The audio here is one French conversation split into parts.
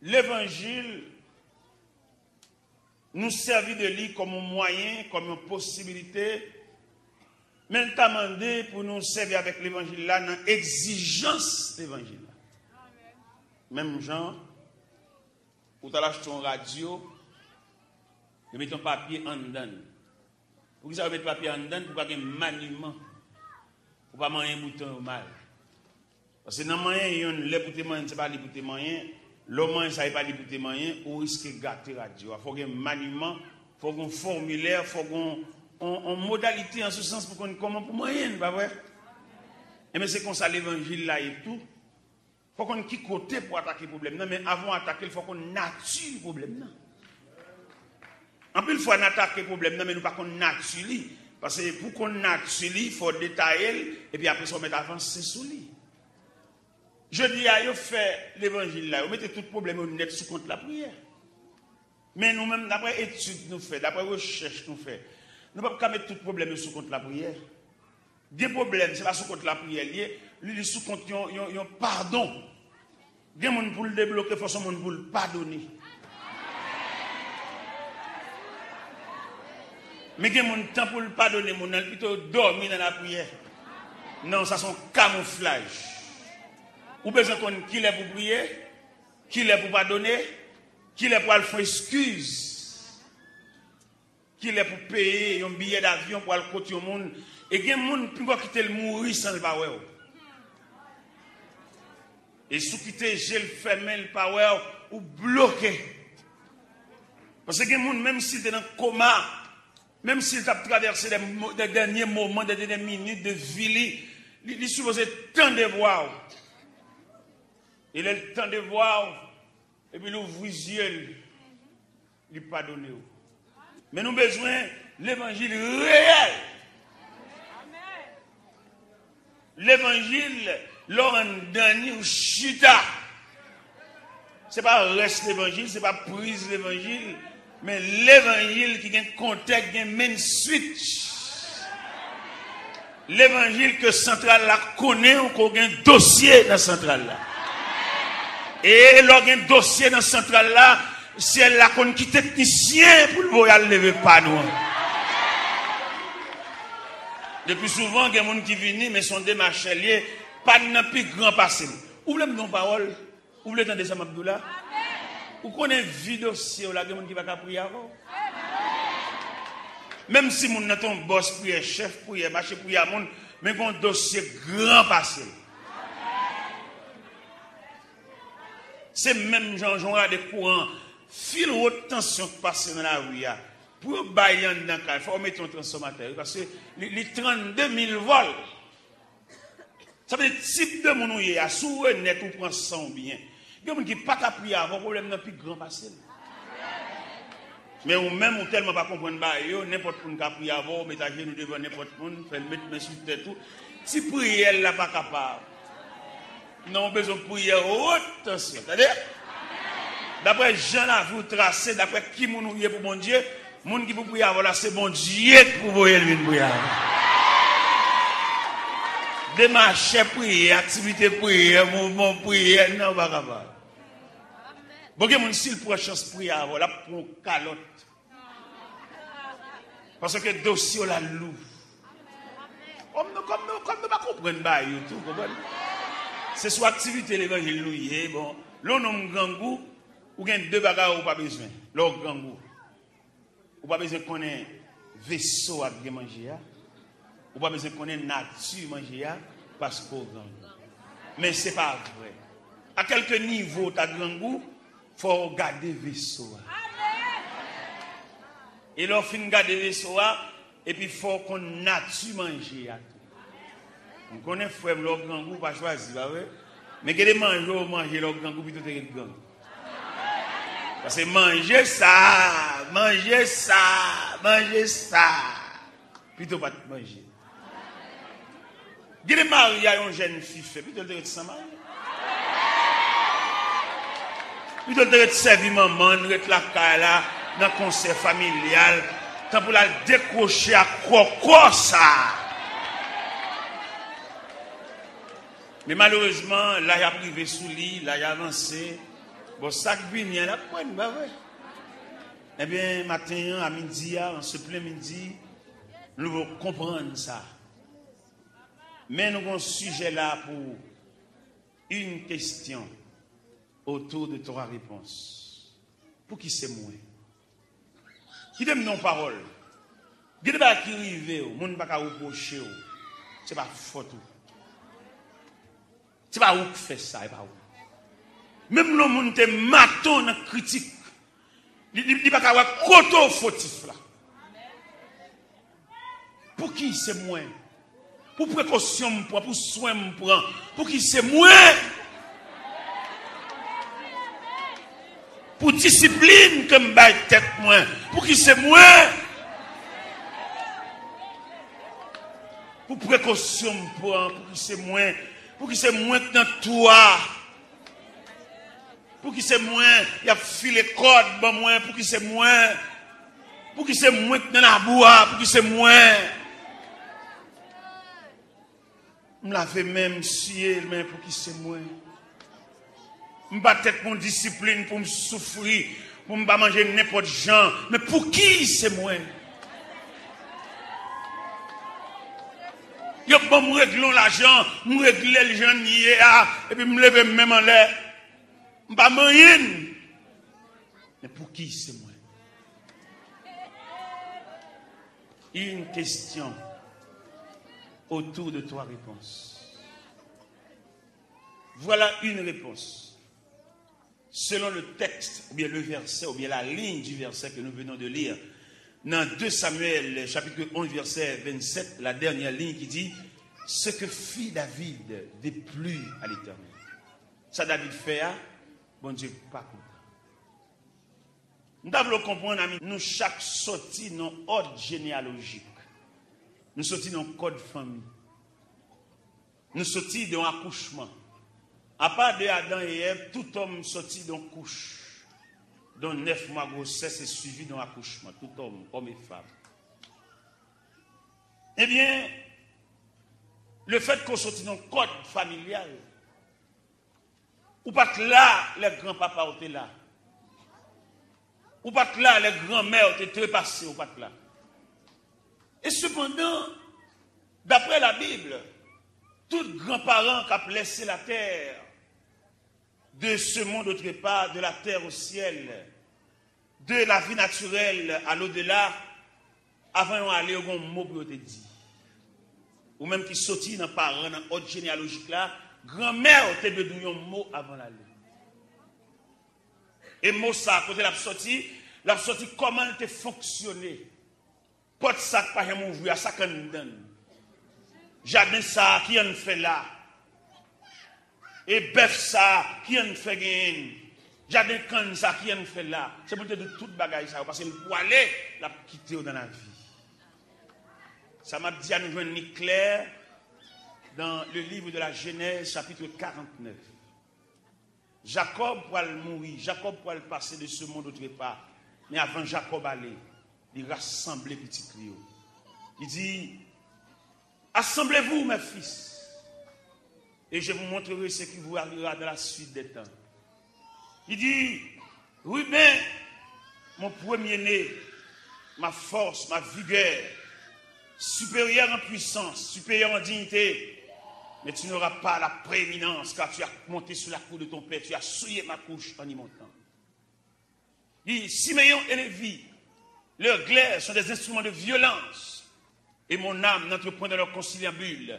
l'évangile nous servit de lui comme un moyen, comme une possibilité, mais il t'a demandé pour nous servir avec l'évangile là, dans l'exigence de l'évangile. Même gens, où tu as acheté une radio, tu mets ton papier en dedans. Pour que ça mette papier en dedans, pour pas qu'il y ait un maniement, pour pas manger un bouton mal. Parce que dans le moyen, il y a un bouton moyen, c'est pas le bouton moyen. L'homme, ça n'est pas le bouton moyen, ou risque de gâter la radio. Il faut qu'il y ait un maniement, il faut qu'il y ait un formulaire, il faut qu'il y ait une modalité en ce sens pour qu'on comment pour moyen, pas vrai? Et mais c'est comme ça l'évangile là et tout. Il faut qu'on ait qui côté pour attaquer le problème. Non, mais avant d'attaquer, il faut qu'on nature le problème. Non. En plus, il faut attaquer le problème, non, mais nous pas qu'on nature. Parce que pour qu'on nature, il faut détailler et puis après, ça, on met avancer sur lui. Je dis à eux, fait l'évangile là, vous mettez tout problème au net sous compte la prière. Mais nous-mêmes, d'après études nous fait, d'après recherche nous fait, nous ne pouvons pas mettre tout problème sous compte la prière. Des problèmes, c'est pas sous compte la prière, lui sous compte un pardon. Des gens pour le débloquer, il faut son monde pour le pardonner. Mais des gens temps pour le pardonner, mon âme plutôt dormir dans la prière. Non, ça sont camouflage. Ou besoin qu'on qui est pour prier, qui est pour pardonner, qui est pour aller faire excuse, qui est pour payer un billet d'avion pour aller côté au monde. Et il y a des gens qui vont quitter le mourir sans le power. Et sous quitter gel fermé le power ou bloqué. Parce que il y a des gens, même s'ils sont dans le coma, même s'ils ont traversé des derniers moments, des dernières minutes de vie, ils sont supposés tant de voir. Il a le temps de voir, et puis l'ouvrir les yeux, lui pardonner. Mais nous avons besoin de l'évangile réel. L'évangile, Laurent Dani ou Chita. Ce n'est pas reste l'évangile, ce n'est pas prise l'évangile, mais l'évangile qui a un contexte, qui a un main switch. L'évangile que Centrale la connaît ou qu'on a un dossier dans Centrale là. Et là, il y a un dossier dans la centrale là, si elle a connu qui technicien pour le voyage lever pas nous. Depuis souvent, il y a des gens qui viennent, mais sont des marcheliers, pas de plus grand passé. Ou voulez me parole, ou voulez entendre ça, Abdoula? Ou connaît vie dossier, là, il y a des gens qui ne vont pas prier avant. Même si mon n'a ton boss prier, chef prier, marché prier à monde, mais un dossier grand passé. C'est même Jean-Jean a des courants, fil haute tension qui passe dans la rue. Pour bailler dans le cas, il faut mettre un transformateur. Parce que les 32 000 vols, ça veut dire type de mon ouïe, à sous net ou prend son bien. Il y a des gens qui ne pas prier avant, le problème n'est plus grand passé. Mais ou même ou tellement pas comprendre, n'importe qui a prié avant, mettez à genoux devant n'importe qui, fait le mettre sur tête tout. Si prière là pas capable. Non, besoin de prier haute tension. C'est-à-dire, d'après Jean la vous tracé, d'après qui moun ouye pour mon Dieu, moun qui pour prier avant là, c'est bon Dieu pour voyer lui prier. Démarche prier, activité prier, mouvement prier, non, pas capable. Bon, il y a mon s'il prend chance prier avant là pour une calotte. Parce que le dossier la loue. Comme nous pas comprendre pas tout, comprenez? C'est soit activité l'évangile loué, bon, l'on a gangou, ou bien deux bagages ou pas besoin. L'on gangou. Ou pas besoin qu'on ait vaisseau à bien manger, ou pas besoin qu'on ait nature manger, parce qu'on gangou. Mais c'est pas vrai. À quelque niveau ta gangou, faut garder vaisseau. Et l'on fin garder vaisseau, et puis faut qu'on nature manger. On connaît frère l'autre grand goût pas choisi pas vrai mais que les manger l'autre grand goût plutôt que grand parce que manger ça plutôt pas manger Gile Maria une jeune fille fait plutôt de sans marier plutôt de servir maman de la caille dans concert familial tant pour la décrocher à coco ça. Mais malheureusement, là, il a privé sous lit, là, il a avancé. Bon, ça qui vient là, bah ouais. Eh bien, matin, à midi, en ce plein midi, nous devons comprendre ça. Mais nous avons un sujet là pour une question autour de trois réponses. Pour qui c'est moi? Qui donne nos paroles? Qui ne va pas arriver, le monde ne va pas reprocher. Ce n'est pas faute. Ce n'est pas où qui fait ça, c'est pas où. Même le monde te maton dans la critique. Il ne va pas avoir koto fautif là. Pour qui c'est moi? Pour précaution, pour soin, pour qui c'est moi? Pour discipline que me baille tête moi. Pour qui c'est moi? Pour précaution, pour qui c'est moi? Pour qui c'est moi dans toi? Pour qui c'est moi? Il y a filé code bon moi. Pour qui c'est moi? Pour qui c'est moi dans la bois? Pour qui c'est moi? Je me lave même si mais pour qui c'est moi? Je me bats tête mon discipline pour me souffrir, pour me pas manger n'importe gens. Mais pour qui c'est moi? Yo bon me régler l'argent, me régler les gens nier et puis me lever même en l'air. Je pas moyen. Mais pour qui c'est moi? Une question autour de trois réponses. Voilà une réponse. Selon le texte, ou bien le verset, ou bien la ligne du verset que nous venons de lire, dans 2 Samuel, chapitre 11, verset 27, la dernière ligne qui dit « Ce que fit David déplut à l'Éternel. » Ça David fait, bon Dieu, pas content. Nous devons comprendre, amis, nous chaque sorti dans ordre généalogique. Nous sortis dans le code famille. Nous sortis dans l'accouchement. À part de Adam et Ève, tout homme sorti dans couche. Dans 9 mois de grossesse et suivi dans l'accouchement. Tout homme et femme. Eh bien, le fait qu'on sortit dans le code familial, ou pas que là, les grands-papas étaient là. Ou pas que là, les grands-mères étaient trépassées, ou pas que là. Et cependant, d'après la Bible, tous grands-parents qui ont laissé la terre, de ce monde autre part, de la terre au ciel, de la vie naturelle à l'au-delà, avant d'aller au mot pour te dire. Ou même qui sortit dans parents, dans l'ordre généalogique là, grand-mère te besoin un mot avant d'aller. Et mot ça, quand elle a sorti comment elle te fonctionné. Porte ça pas jamais ouvrir, ça qu'on donne. Jardin ça, qui en fait là? Et bœuf ça, qui en fait gain? Jardin can ça, qui en fait là? C'est pour te dire toute bagaille ça, parce que pour aller, la quitter dans la vie. Ça m'a dit à nous joindre clair dans le livre de la Genèse, chapitre 49. Jacob pourra mourir, Jacob pourra passer de ce monde autre part. Mais avant Jacob aller, il rassemble les petits clios. Il dit, assemblez-vous mes fils, et je vous montrerai ce qui vous arrivera dans la suite des temps. Il dit, Ruben, mon premier-né, ma force, ma vigueur, supérieur en puissance, supérieur en dignité, mais tu n'auras pas la prééminence car tu as monté sur la cour de ton père, tu as souillé ma couche en y montant. Il dit, Siméon et Lévi, leurs glaives sont des instruments de violence, et mon âme n'entre point dans leur conciliabule.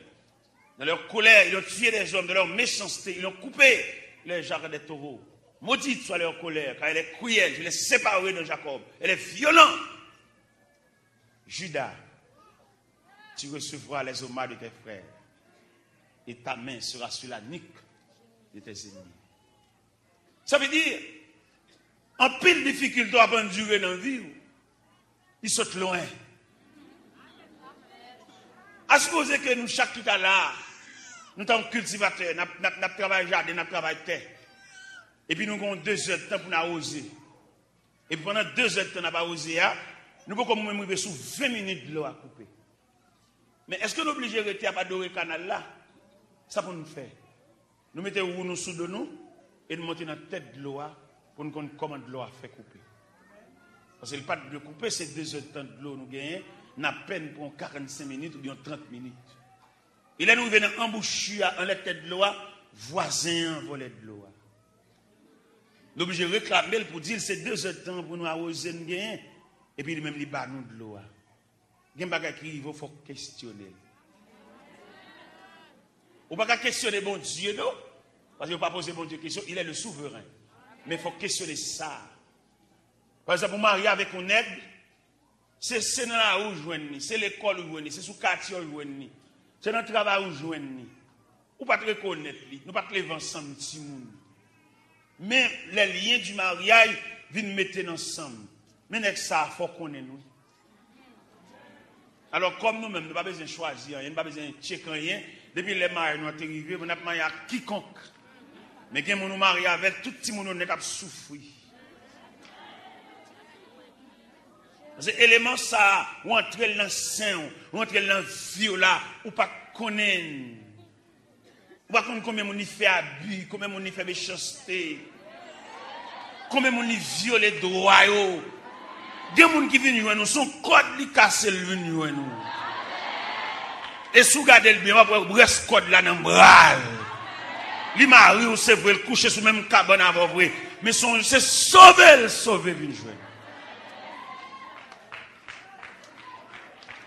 Dans leur colère, ils ont tué des hommes, dans leur méchanceté, ils ont coupé les jarres des taureaux. Maudite soit leur colère, car elle est cruelle, je l'ai séparée de Jacob. Elle est violente. Judas, tu recevras les hommages de tes frères, et ta main sera sur la nuque de tes ennemis. Ça veut dire, en pile difficulté à durer dans la vie, ils sautent loin. À supposer que nous, chaque tout à l'heure, nous sommes cultivateurs, nous travaillons jardin, nous travaillons terre. Et puis nous avons 2 heures de temps pour nous arroser. Et puis pendant 2 heures de temps, nous n'avons pas arrosé, nous pouvons même arriver sous 20 minutes de l'eau à couper. Mais est-ce que nous sommes obligés de rester à adorer le canal là? Ça pour nous faire. Nous mettons nous sous de nous et nous montons dans la tête de l'eau pour nous connaître comment de l'eau a fait couper. Parce que le pas de couper, c'est 2 heures de temps de l'eau nous gagnons, n'a peine pour 45 minutes ou bien 30 minutes. Et là nous venons emboucher en la tête de l'eau, voisin volet de l'eau. Nous obligé réclamer pour dire c'est 2 heures de temps pour nous arroser nous gagnons et puis même il bat nous de l'eau. Il y a des choses qui il faut questionner. On ne peut pas questionner bon Dieu, non? Parce qu'il ne faut pas poser bon Dieu question. Il est le souverain. Mais il faut questionner ça. Par exemple, pour marier avec un aigle, c'est dans la rue joindre, c'est l'école où joindre, c'est sous quartier où joindre, c'est dans le travail où joindre. Ou pas te reconnaître, nous pas te lever ensemble, petit monde. Mais les liens du mariage viennent mettre ensemble. Mais avec ça, il faut connaître nous. Alors, comme nous-mêmes, nous n'avons pas besoin de choisir, nous n'avons pas besoin de checker rien. Depuis les mariés, nous sommes arrivés, nous n'avons marié à quiconque. Mais quand nous marions avec tout le monde, nous avons souffert. Parce que l'élément ça, ou entrer dans le sein, ou entrer dans le viola, ou pas connaître. Ou pas connaître combien on y fait abus, combien on y fait méchanceté, combien on y viole les droits. Il y a des gens qui viennent nous, son code qui casse le nous. Et si vous regardez le bien, on va voir ce code là dans le bras. Les maris, c'est vrai, le coucher sous même cabane avant vrai. Mais c'est sauver, une jouer.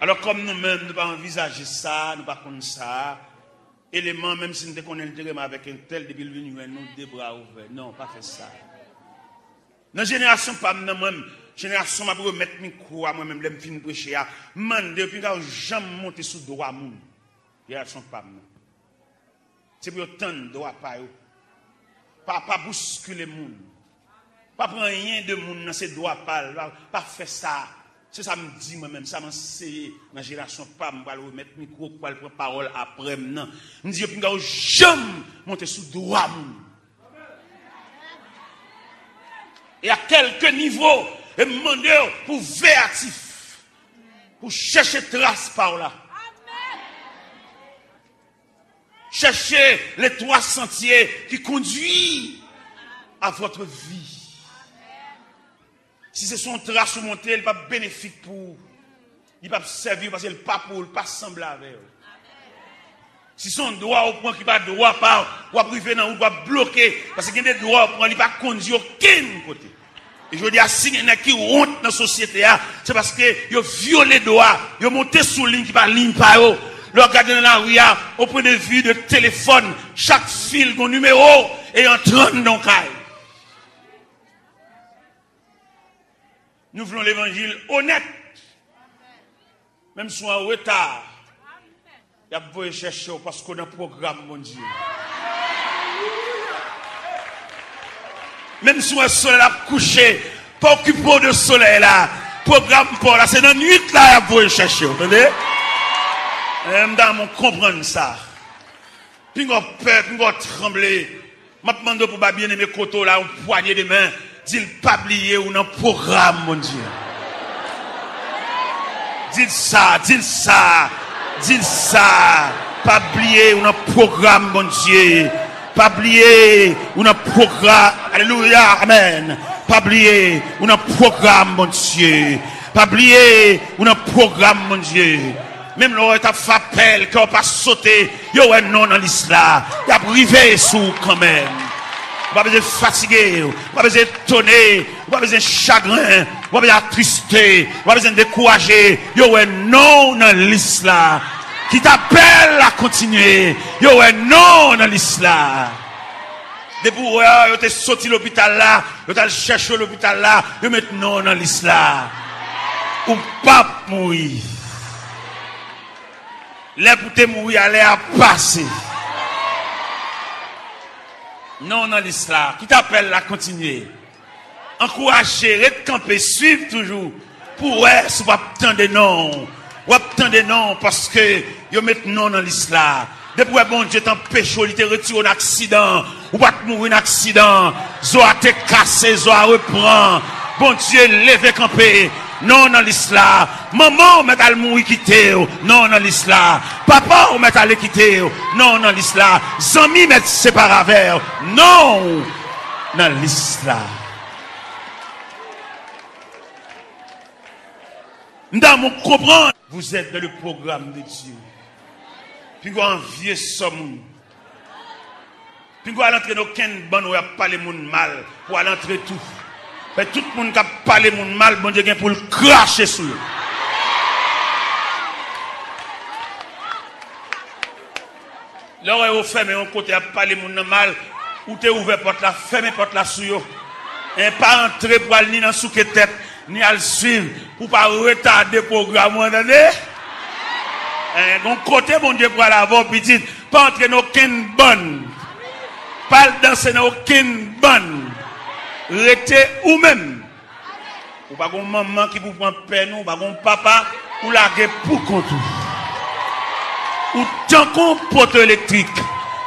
Alors, comme nous-mêmes, nous ne pas envisager ça, nous ne pas connaître ça, élément, même si nous connaissons avec un tel depuis le venu, nous des bras ouverts. Non, pas faire ça. Dans la génération, pas moi-même, génération, je vais mettre mes coups à moi-même, je vais finir prêcher. Je vais depuis que je jamais monté sous le droit à moun. Génération, pas moi. C'est pour autant de droit pas eux. Pas bousculer les moun. Pas prendre rien de moun dans ces droits pas faire ça. C'est ça me dit moi-même, ça m'a essayé dans la génération pas me remettre micro pour prendre parole après maintenant. Me dit puis que jamais monter sous droit moun. Et à quelques niveaux, et me demander pour véatif, pour chercher trace par là. Cherchez les 3 sentiers qui conduisent à votre vie. Si c'est son trace montée, il n'est pas bénéfique pour vous. Il ne peut pas servir parce qu'il n'est pas pour, il ne pas semblable avec vous. Si son droit au point qu'il n'a pas droit par, ou à priver dans ou à bloquer, parce qu'il y a des droits au point, il ne peut pas conduire aucun côté. Et je veux dire, si il y en a qui honte dans la société, c'est parce qu'ils ont violé les droits, ils ont monté sous ligne qui pas ligne par eux. Le regarder dans la rue, au point de vue de téléphone, chaque fil, mon numéro, et entrant dans le caille. Nous voulons l'évangile honnête. Même si on est en retard, il y a besoin de chercher parce qu'on a un programme, mon Dieu. Même si on est soleil à coucher, pas occupé de soleil là, programme pour là, c'est dans la nuit là, il y a besoin de chercher, vous entendez? Je comprends ça. Puis on peur, puis on trembler. Je demande pour bien aimer koto là, un poignet de main. Dis pas oublier ou dans le programme, mon Dieu. Dis ça. Pas oublier ou dans le programme, mon Dieu. Pas oublier ou dans le programme. Alléluia, amen. Pas oublier ou dans le programme, mon Dieu. Pas oublier ou dans le programme, mon Dieu. Même là, tu as fait appel, qu'on pas sauter. Yo, un non dans l'islam. Il a privé sous quand même. Pas besoin de fatiguer, pas besoin de tonner, pas besoin de chagrin, pas besoin de trister, pas besoin de décourager. Yo, un non dans l'islam. Qui t'appelle à continuer. Yo, un non dans l'islam. Depuis que tu es sorti l'hôpital là, tu as cherché l'hôpital là, tu mets non dans l'islam. Ou pas mourir. Les pour te mourir, aller à passer. Non, dans l'islam. Qui t'appelle à continuer? Encourager, recamper, suivre toujours. Pour être, ou attendre non. Ou attendre non, parce que, vous mettez non dans l'islam. Depuis que bon Dieu t'empêche, il te retire un accident. Ou pas te mourir un accident. Zoa te cassé, Zoa reprend. Bon Dieu, lève camper. Non dans l'islam. Maman, on met à le mourir quitter. Non dans l'islam. Papa, on met à le quitter. Non dans l'islam. Zami, met séparer. Non dans l'islam. Nous devons comprendre. Vous êtes dans le programme de Dieu. Puis vous enviez ce monde. Puis vous allez entrer dans aucun bon où il y a parlé monde mal. Pour aller entrer tout. Mais tout le monde qui a parlé monde mal, bon Dieu vient pour le cracher sur eux. Là où vous fermez un côté à parler monde mal, ou tu ouvert porte la, fermez porte la sur eux. Et pas entrer pour aller ni dans sous tête, ni à le suivre, pour pas retarder le programme, vous entendez? Donc, côté, bon Dieu, pour aller avoir petite, pas entrer dans aucune bonne, pas danser dans aucune bonne, rester ou même. Ou pas une maman qui vous prend peine, ou pas un papa, ou la pour contre. Ou tant qu'on poteau électrique,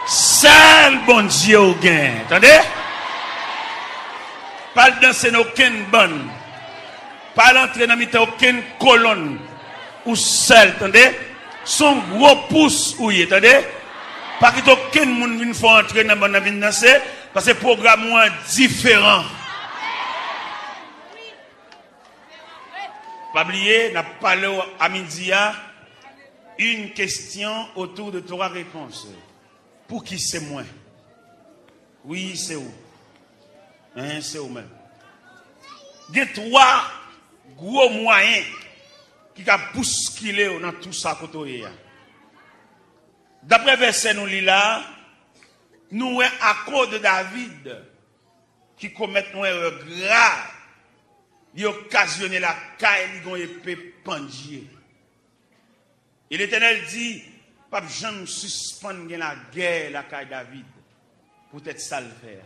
seul bon Dieu au gain, attendez? Pas danser dans aucune bonne, pas l'entrer dans aucune colonne, ou seul, attendez? Son gros pouce, oui, attendez? Pas qu'il y ait aucun monde qui faut entrer dans la bonne danser, parce que le programme est différent. Pas oublier, n'a parlé à midi, une question autour de 3 réponses. Pour qui c'est moi? Oui, c'est où? Hein, c'est où même? Il y a 3 gros moyens qui a bousculé dans tout ça côté. D'après verset nous lit là, nous à cause de David qui commet une erreur grave, il a occasionné la caille, il a épée pendier. Et l'Éternel dit, pas jamais suspendre la guerre la caille David, peut-être ça le faire.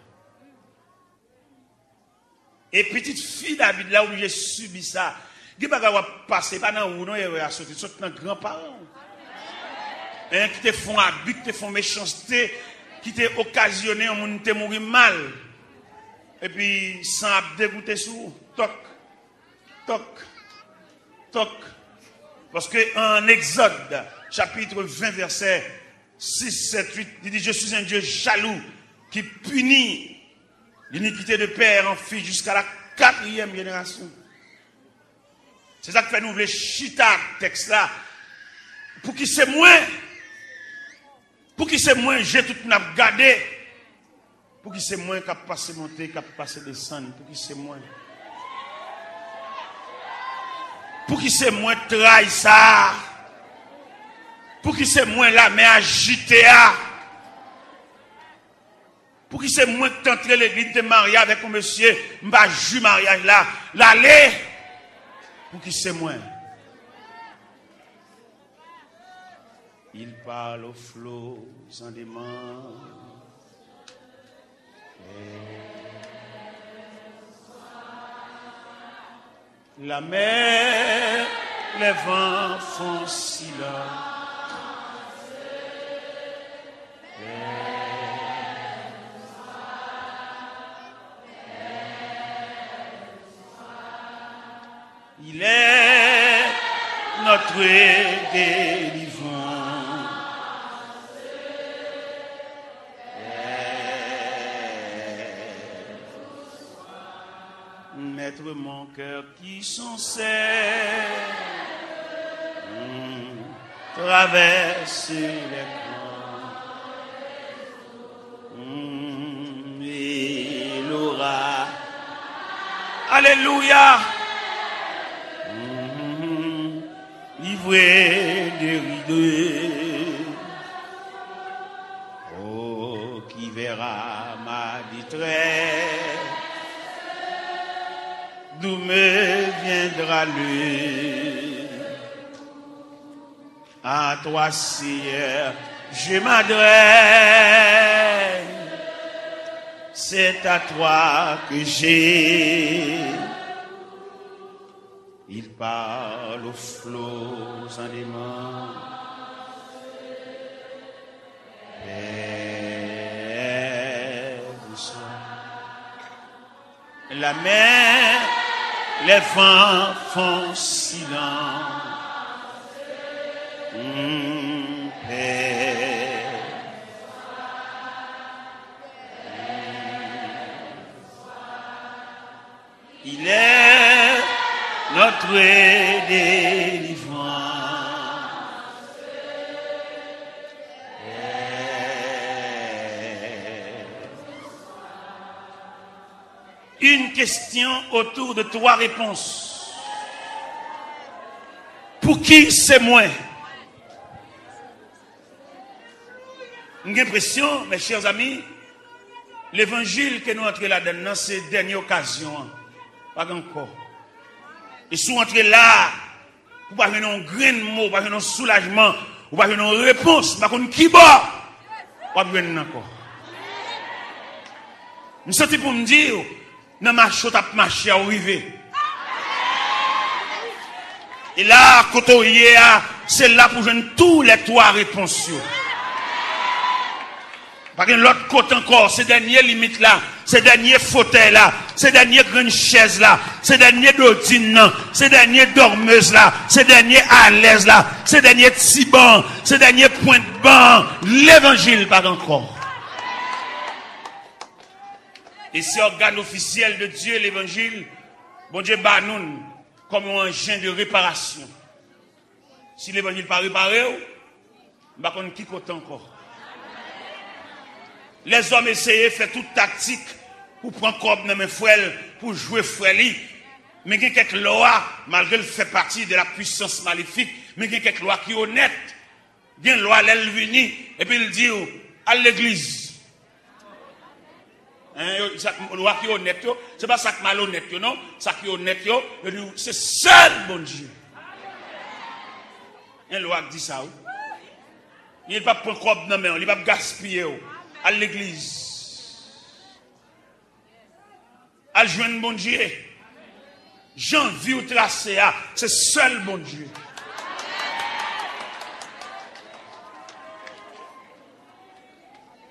Et petite fille David là où j'ai subi ça. Il ne va pas passer pas dans où non il va sortir saute dans grands-parents. Hein qui te font abus, qui te font méchanceté, qui te occasionné un monde te mourir mal. Et puis sans dégoûter sous toc toc toc parce que en Exode chapitre 20 verset 6 7 8 il dit je suis un Dieu jaloux qui punit l'iniquité de père en fils jusqu'à la 4e génération. C'est ça que fait nous voulons chita texte là. Pour qui c'est moins. Pour qui c'est moins, j'ai tout n'a gardé. Pour qui c'est moins qu'à passer monter, qu'à passer descendre. Pour qui c'est moins. Pour qui c'est moins trahi ça. Pour qui c'est moins la main agitée. Pour qui c'est moins que t'entrer l'église de mariage avec un monsieur, m'a ju mariage là. L'aller. Pour qui c'est moins. Il parle au flot sans dément. La mer, les vents font silence. Il est notre délivrance. Mettre mon cœur qui s'en sert, traverse les grands, il aura. Alléluia. Livré de rideaux, oh, qui verra ma détresse, d'où me viendra lui? À toi, Seigneur, je m'adresse, c'est à toi que j'ai. Il parle au flot sans dément. La mer, les vents font silence. Il est notre délivrance. Une question autour de 3 réponses. Pour qui c'est moi? J'ai l'impression, mes chers amis, l'évangile que nous entrons là-dedans, c'est la dernière occasion. Pas encore. Et si vous entrez là, vous n'avez pas un grain de mot, vous n'avez pas un soulagement, vous n'avez pas une réponse, vous n'avez pas qui bat, vous n'avez pas encore. Je me sens pour me dire, dans ma chute à marcher à arriver. Et là, quand on y est, c'est là pour jouer tous les 3 réponses. Parce que l'autre côté encore, ces dernières limites là, ces derniers fauteuils là, ces dernières grandes chaises là, ces derniers dodines là, ces derniers dormeuses là, ces derniers à l'aise là, ces derniers petits bancs, ces derniers points de banc, l'évangile pas encore. Et c'est organe officiel de Dieu, l'évangile, bon Dieu bat nous comme un engin de réparation. Si l'évangile pas réparé, bah qu'on qui côté encore. Les hommes essayaient de faire toute tactique pour prendre comme dans mes frères, pour jouer frère. Mais il y a quelques lois, malgré le fait partie de la puissance maléfique, mais il y a quelques lois qui sont honnêtes. Il y a une loi, elle vient, et puis il dit à l'église. Une loi qui est honnête, ce n'est pas ça qui est malhonnête, non? Ça qui est honnête, c'est seul bon Dieu. Il y a une loi qui dit ça. Il ne va pas prendre comme dans mes mains, il ne va pas gaspiller. À l'église. À joindre bon Dieu. Jean vu ou tracé, c'est seul bon Dieu.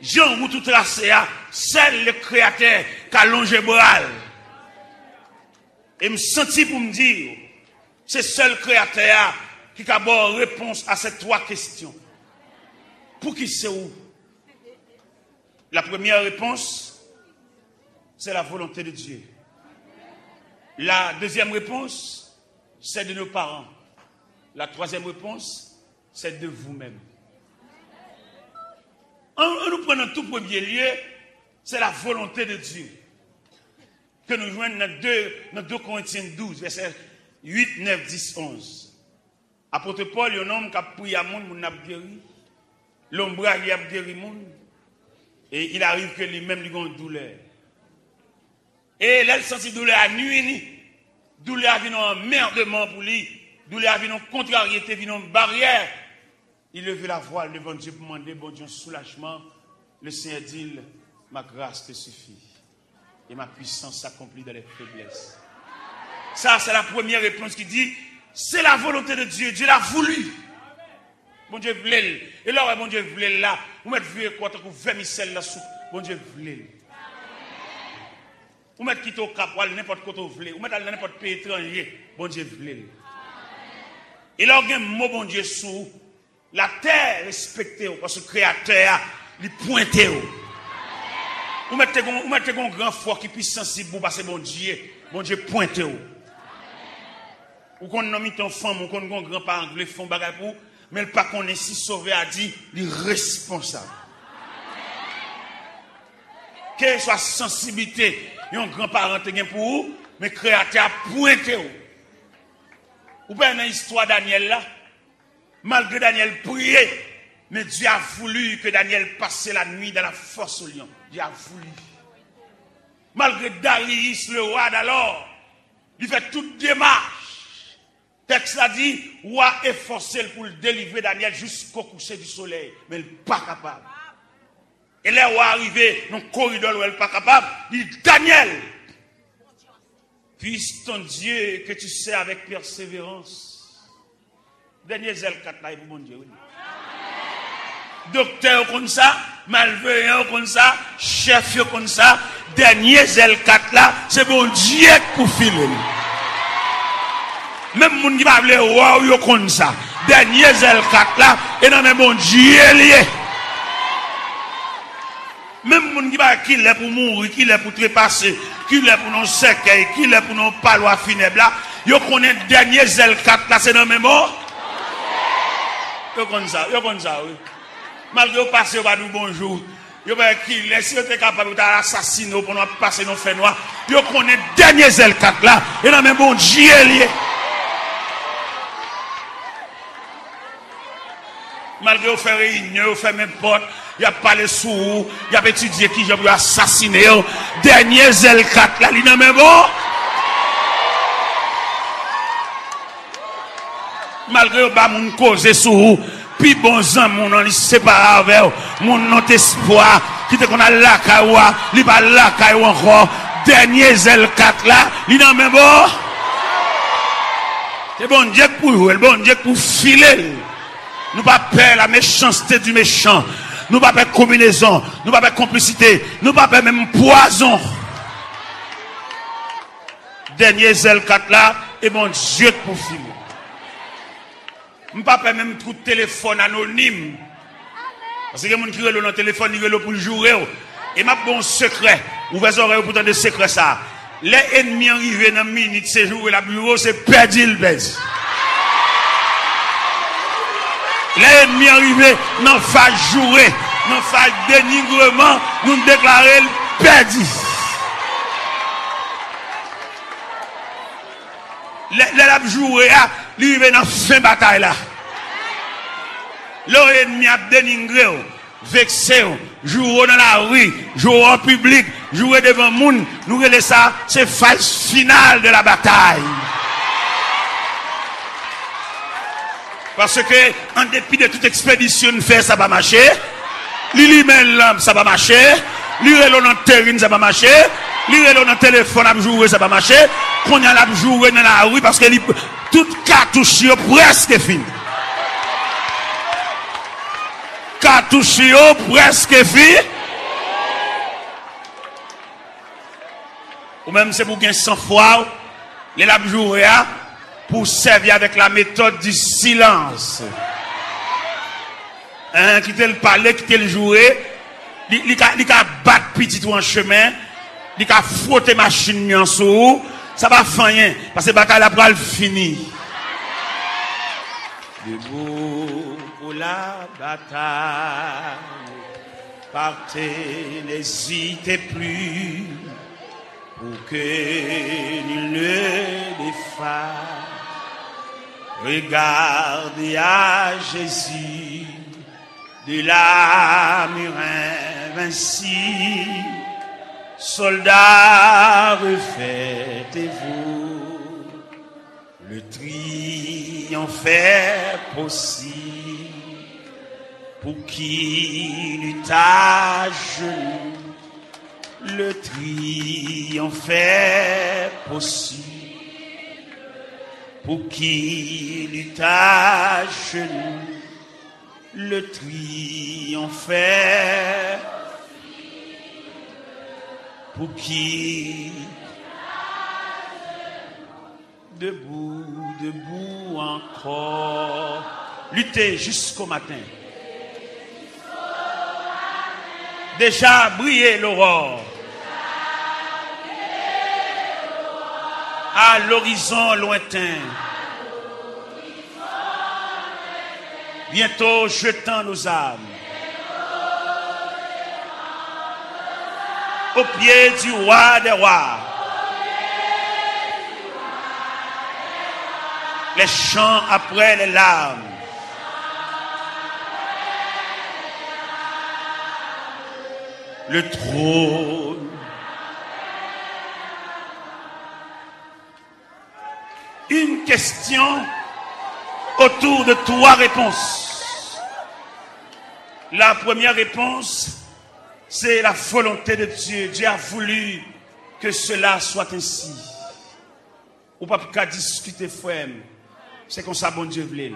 Jean ou tout tracé, seul le créateur qui a longé bras. Et me senti pour me dire, c'est seul créateur qui a bonne réponse à ces 3 questions. Pour qui c'est où? La première réponse, c'est la volonté de Dieu. La deuxième réponse, c'est de nos parents. La troisième réponse, c'est de vous-même. En nous prenant tout premier lieu, c'est la volonté de Dieu. Que nous joignons dans 2 Corinthiens 12, versets 8, 9, 10, 11. Apôtre Paul, il y a un homme qui a prié à monde, il a guéri. L'ombre a guéri monde. Et il arrive que lui-même lui a une douleur. Et là, il sentit douleur à nuit. Douleur vient en emmerdement pour lui. Douleur vient en contrariété, vient en barrière. Il levait la voix devant Dieu pour demander, bon Dieu, soulagement. Le Seigneur dit, ma grâce te suffit. Et ma puissance s'accomplit dans les faiblesses. Ça, c'est la première réponse qui dit, c'est la volonté de Dieu. Dieu l'a voulu. Bon Dieu voulait. Et là, bon Dieu voulait là. Vous mettez vieux quoi, vous vermicelle la soupe. Bon Dieu voulait. Vous mettez quitter au cap, ou n'importe quoi vous voulez. Vous mettez n'importe pays étranger. Bon Dieu voulait. Et là, il y a un mot, bon Dieu, sous la terre respectée, parce que le Créateur, il pointé. Vous mettez un grand foi qui puisse sensible, parce que bon Dieu pointé. Ou qu'on nomme ton femme, ou qu'on a un grand-parent qui font bagarre pour, mais le pas qu'on est si sauvé a dit, il est responsable. Quelle soit sensibilité, il y a un grand-parent pour vous, mais le Créateur a pointé. Ou bien dans l'histoire de Daniel là, malgré Daniel priait, mais Dieu a voulu que Daniel passe la nuit dans la force au lion. Dieu a voulu. Malgré Darius, le roi d'alors, il fait toute démarche. Texte a dit, roi est forcé pour le délivrer Daniel jusqu'au coucher du soleil. Mais il n'est pas capable. Et les rois arrivés dans le corridor où il n'est pas capable, il dit, Daniel, puisse ton Dieu que tu sais avec persévérance. Daniel Zelkat là, pour mon Dieu. Docteur comme ça, malveillant comme ça, chef comme ça, Daniel Zelkat là, c'est mon Dieu pour filer. Même moun qui va appeler roi ou comme ça. Daniel Zelkat là, et dans le bon Dieu lié. Même moun qui va qui l'est pour mourir, qui l'est pour trépasser, qui l'est pour nos cercueils, qui l'est pour nos palois funèbres là, Yo connaît dernier zèle 4 là, c'est dans mes mots. Yo connaît ça, oui. Malgré au passé, on va nous bonjour. Yo va qui laisse si vous êtes capable d'assassiner pour nous passer nos faits noirs. Yo connaît dernier zèle 4 là, et dans mes bon Dieu lié. Malgré au faire réunion, au faire mes potes, il a parlé sous, il a étudié qui j'ai voulu assassiner. Dernier zèle 4 là, il n'a même bon. Malgré au bas mon cause sous, puis bon zan mon on séparé avec mon not espoir, qui te qu'on a la kawa, il pas la kawa encore. Dernier zèle 4 là, il n'a même bon. C'est bon Dieu pour vous, bon Dieu pour filer. Nous pas peur la méchanceté du méchant. Nous pas peur combinaison. Nous pas peur complicité. Nous pas peur même poison. Dernier zèle 4 là, et mon Dieu pour filer. Nous pas peur même tout téléphone anonyme. Parce que les gens qui relèvent dans téléphone, ils relèvent pour jouer. Et ma bon secret. Ouvrez les oreilles pour de secret ça. Les ennemis arrivent dans une minute, c'est jouer la bureau, c'est perdu le baise. L'ennemi arrivé, n'en fa jouer, n'en fa dénigrement, nous déclarer le perdu. L'ennemi joué, il arrive dans fin bataille là. L'ennemi a dénigré, vexé, jouer dans la rue, jouer en public, jouer devant le monde, nous relèvons ça, c'est phase finale de la bataille. Parce que, en dépit de toute expédition faire, ça va marcher. Lui met l'âme, ça va marcher. Lui dans le terrain, ça va marcher. Lui dans le téléphone, à jouer, ça va marcher. Qu'on y a la jouer dans la rue, parce que toute cartouche presque fini. Cartouche presque fini. Ou même c'est pour gagner 100 fois, les la jouer, pour servir avec la méthode du silence. Hein, quitter le parler, quitter le jouer, il a battre petit en chemin, il a frotter machine en sous, ça va faire parce que la bataille après elle finit. Debout pour la bataille, partez, n'hésitez plus, pour que nul ne défaille. Regardez à Jésus de la mur invincible. Soldats, refaites-vous. Le triomphe est possible pour qui lutte à genoux. Le triomphe est possible pour qui lutte à genoux. Le triomphe est pour qui debout, debout encore. Lutter jusqu'au matin. Déjà briller l'aurore. À l'horizon lointain. Bientôt jetant nos âmes au pied du roi des rois. Les chants après les larmes. Le trône. Une question autour de 3 réponses. La première réponse, c'est la volonté de Dieu. Dieu a voulu que cela soit ainsi. Ou pas qu'à discuter, frère. C'est comme ça, bon Dieu voulait.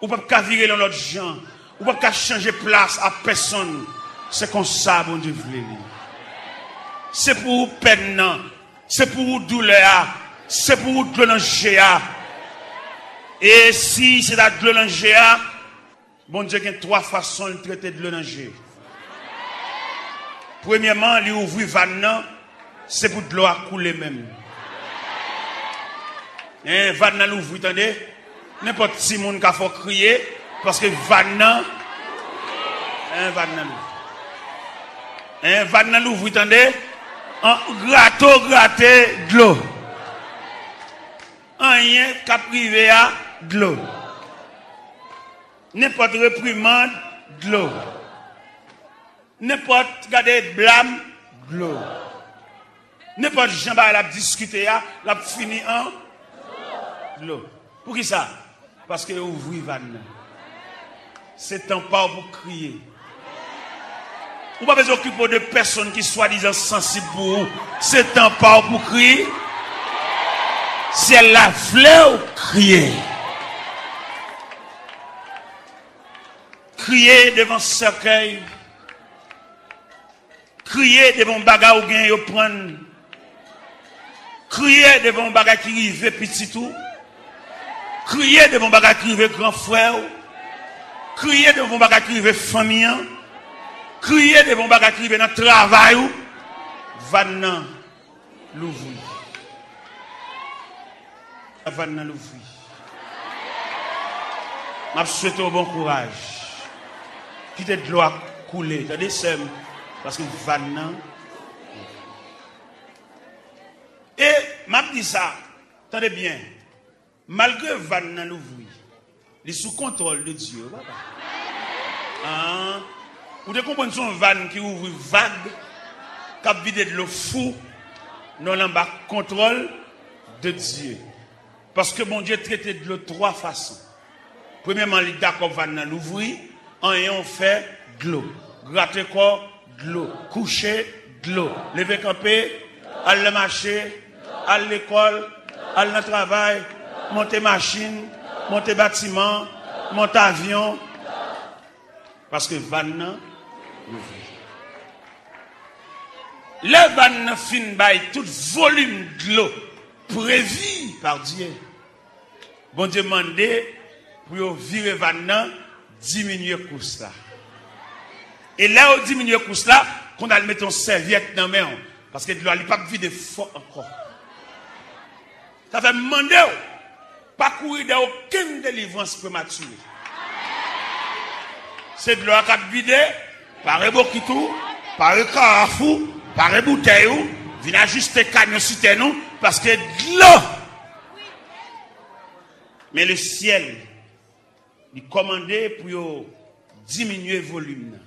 Ou pas qu'à virer dans l'autre gens. Ou pas qu'à changer place à personne. C'est comme ça, bon Dieu voulait. C'est pour vous peine, c'est pour vous douleur, c'est pour vous délanger. Et si c'est la délanger, bon Dieu, il y a 3 façons de traiter de délanger. Premièrement, il ouvre vanne, c'est pour de l'eau à couler même. Van nan l'ouvri, attendez. N'importe si moun ka faut crier, parce que van nan, van nan l'ouvri. Van nan l'ouvri, attendez. En gratter de l'eau. Rien qu'à priver à de l'eau. N'importe réprimande, de l'eau. N'importe garder blâme, de l'eau. N'importe gens la discuter, la fini en de l'eau. Pour qui ça? Parce que ouvri vanne. C'est temps pas pour crier. Vous pas besoin d'occuper de personnes qui soi-disant sensibles pour vous. C'est temps pas pour crier. Si elle la fleur, crier. Crier devant ce cercueil. Crier devant bagarre ou gain ou prendre. Crier devant bagarre qui rive petit tout. Crier devant bagarre qui rive grand frère. Crier devant bagarre qui rive famille. Crier devant bagarre qui rive dans le travail. Va dans l'ouvrir. Va dans l'ouvrir. Je souhaite un bon courage. Quittez de l'eau à couler. T'as des sèmes. Parce que va dans. Et m'a dit ça, attendez bien, malgré van dans l'ouvri, il est sous contrôle de Dieu. Vous devez comprendre son van qui ouvre vague, qui a vidé de l'eau fou, non l'en contrôle de Dieu. Parce que mon Dieu traité de l'eau trois façons. Premièrement, il est d'accord van dans l'ouvri, en ayant fait de l'eau. Gratter corps, de l'eau. Coucher, de l'eau. Lever camper, aller marcher, aller à l'école, aller dans le travail, monter machine, monter bâtiment, monter avion. Parce que van nan ouvri. Le van nan fin bay tout volume de l'eau prévu par Dieu. Bon Dieu mandé pour virer van nan, diminuer course là. Et là on diminue course là, qu'on a le mettre en serviette dans main parce que de l'eau il pas vide fort encore. Ça fait demander pas courir d'aucune délivrance prématurée. C'est de l'eau à vider, par un bokitou, par un carafou, par un bouteille, vient ajuster canne cité nous, parce que de l'eau. Mais le ciel, il commandé pour diminuer le volume.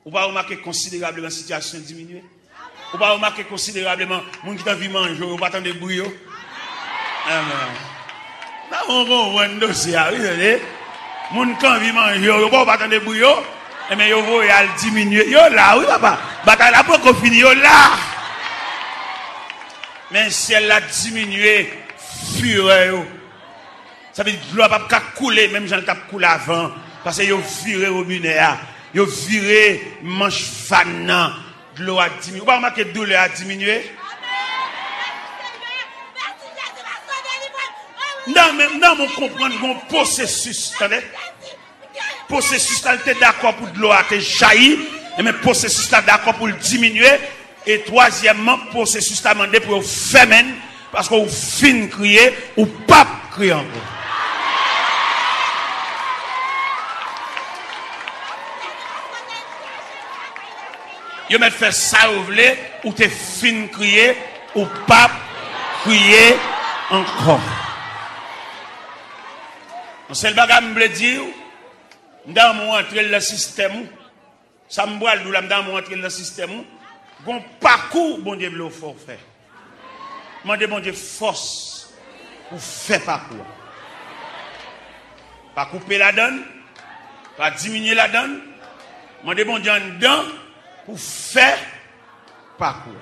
Vous ne pouvez pas remarquer considérablement la situation diminuer. Vous ne pouvez pas remarquer considérablement les gens qui ont vu manger, vous ne pouvez pas attendre bruit. Là, on va un dossier, oui, moun kan vi manger, yo pas attendre bruit, mais yo voyal diminuer. Yo là, oui papa. Bataille là pas qu'on fini yo là. Mais si elle a diminué fureur, ça veut dire que l'eau pas couler même j'en t'a coulé avant parce que yo viré au robinet, yo viré manche fan de l'eau a diminué. Vous pas remarquer douleur a diminué? Non, mais non, on comprend mon processus, attendez. Processus là, t'es d'accord pour de l'eau à te jaillir, mais processus là d'accord pour le diminuer. Et troisièmement, processus là demandé pour faire même, parce qu'on fin crier ou pas crier encore. Yo met faire ça ou voulez, ou te fin crier ou pas crier encore. C'est le bagage me dire dans mon entrer le système ça me boit dans mon entrer le système gon parcours bon Dieu le faut faire demandez bon Dieu force pour faire parcours pas couper la donne pas diminuer la donne demandez bon Dieu dedans pour faire parcours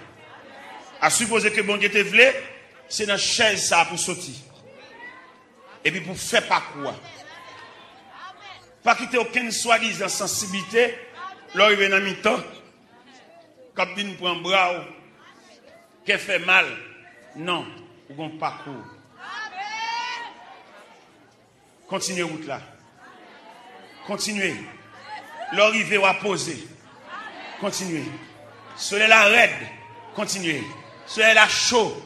à supposer que bon Dieu te voulait c'est dans chaise ça pour sortir. Et puis pour faire parcours. Pas quitter aucune soi-disant sensibilité. Là, il vient dans mi-temps. Quand il prend un bras, qui fait mal. Non, ou un parcours. Continuez route là. Continuez. L'arrivée va poser. Continuez. Soleil la raide. Continuez. Soleil la chaud.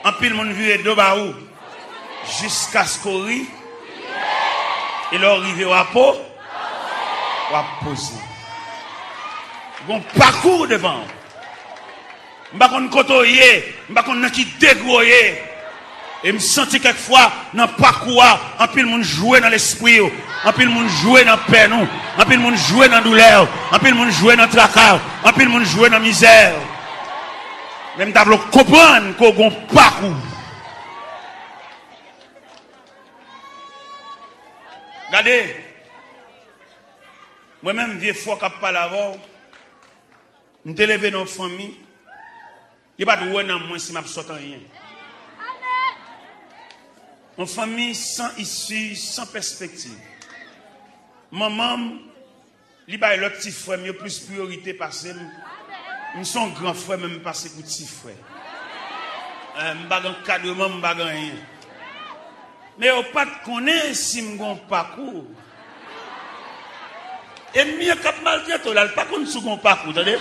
En pile, mon vieux de baou. jusqu'à ce qu'on rit. Et leur arrivé au peau, on va poser. Bon parcours devant. M'pa konn kotoyer, m'pa konn qui dégroyer. Et me sentis quelquefois dans parcours, en pile monde jouer dans l'esprit, en pile monde jouer dans paix nous, en pile monde jouer dans douleur, en pile monde jouer dans tracas, en pile monde jouer dans misère. Même t'avons comprendre qu'on gon parcours. Regardez, moi-même vieux fois qui parle avant, je me levé dans la famille, il n'y a pas de oué dans moi si je ne saute rien. Une famille sans issue, sans perspective. Maman, il y a l'autre petit frère, il y a plus priorité parce que je suis un grand frère, même parce que petit frère. Je ne suis pas un cadre, je ne suis pas rien. Mais on ne pas connaître si je n'ai pas parcours. Et mieux que malgré tout, là, pas qu'on sous mon parcours, attendez.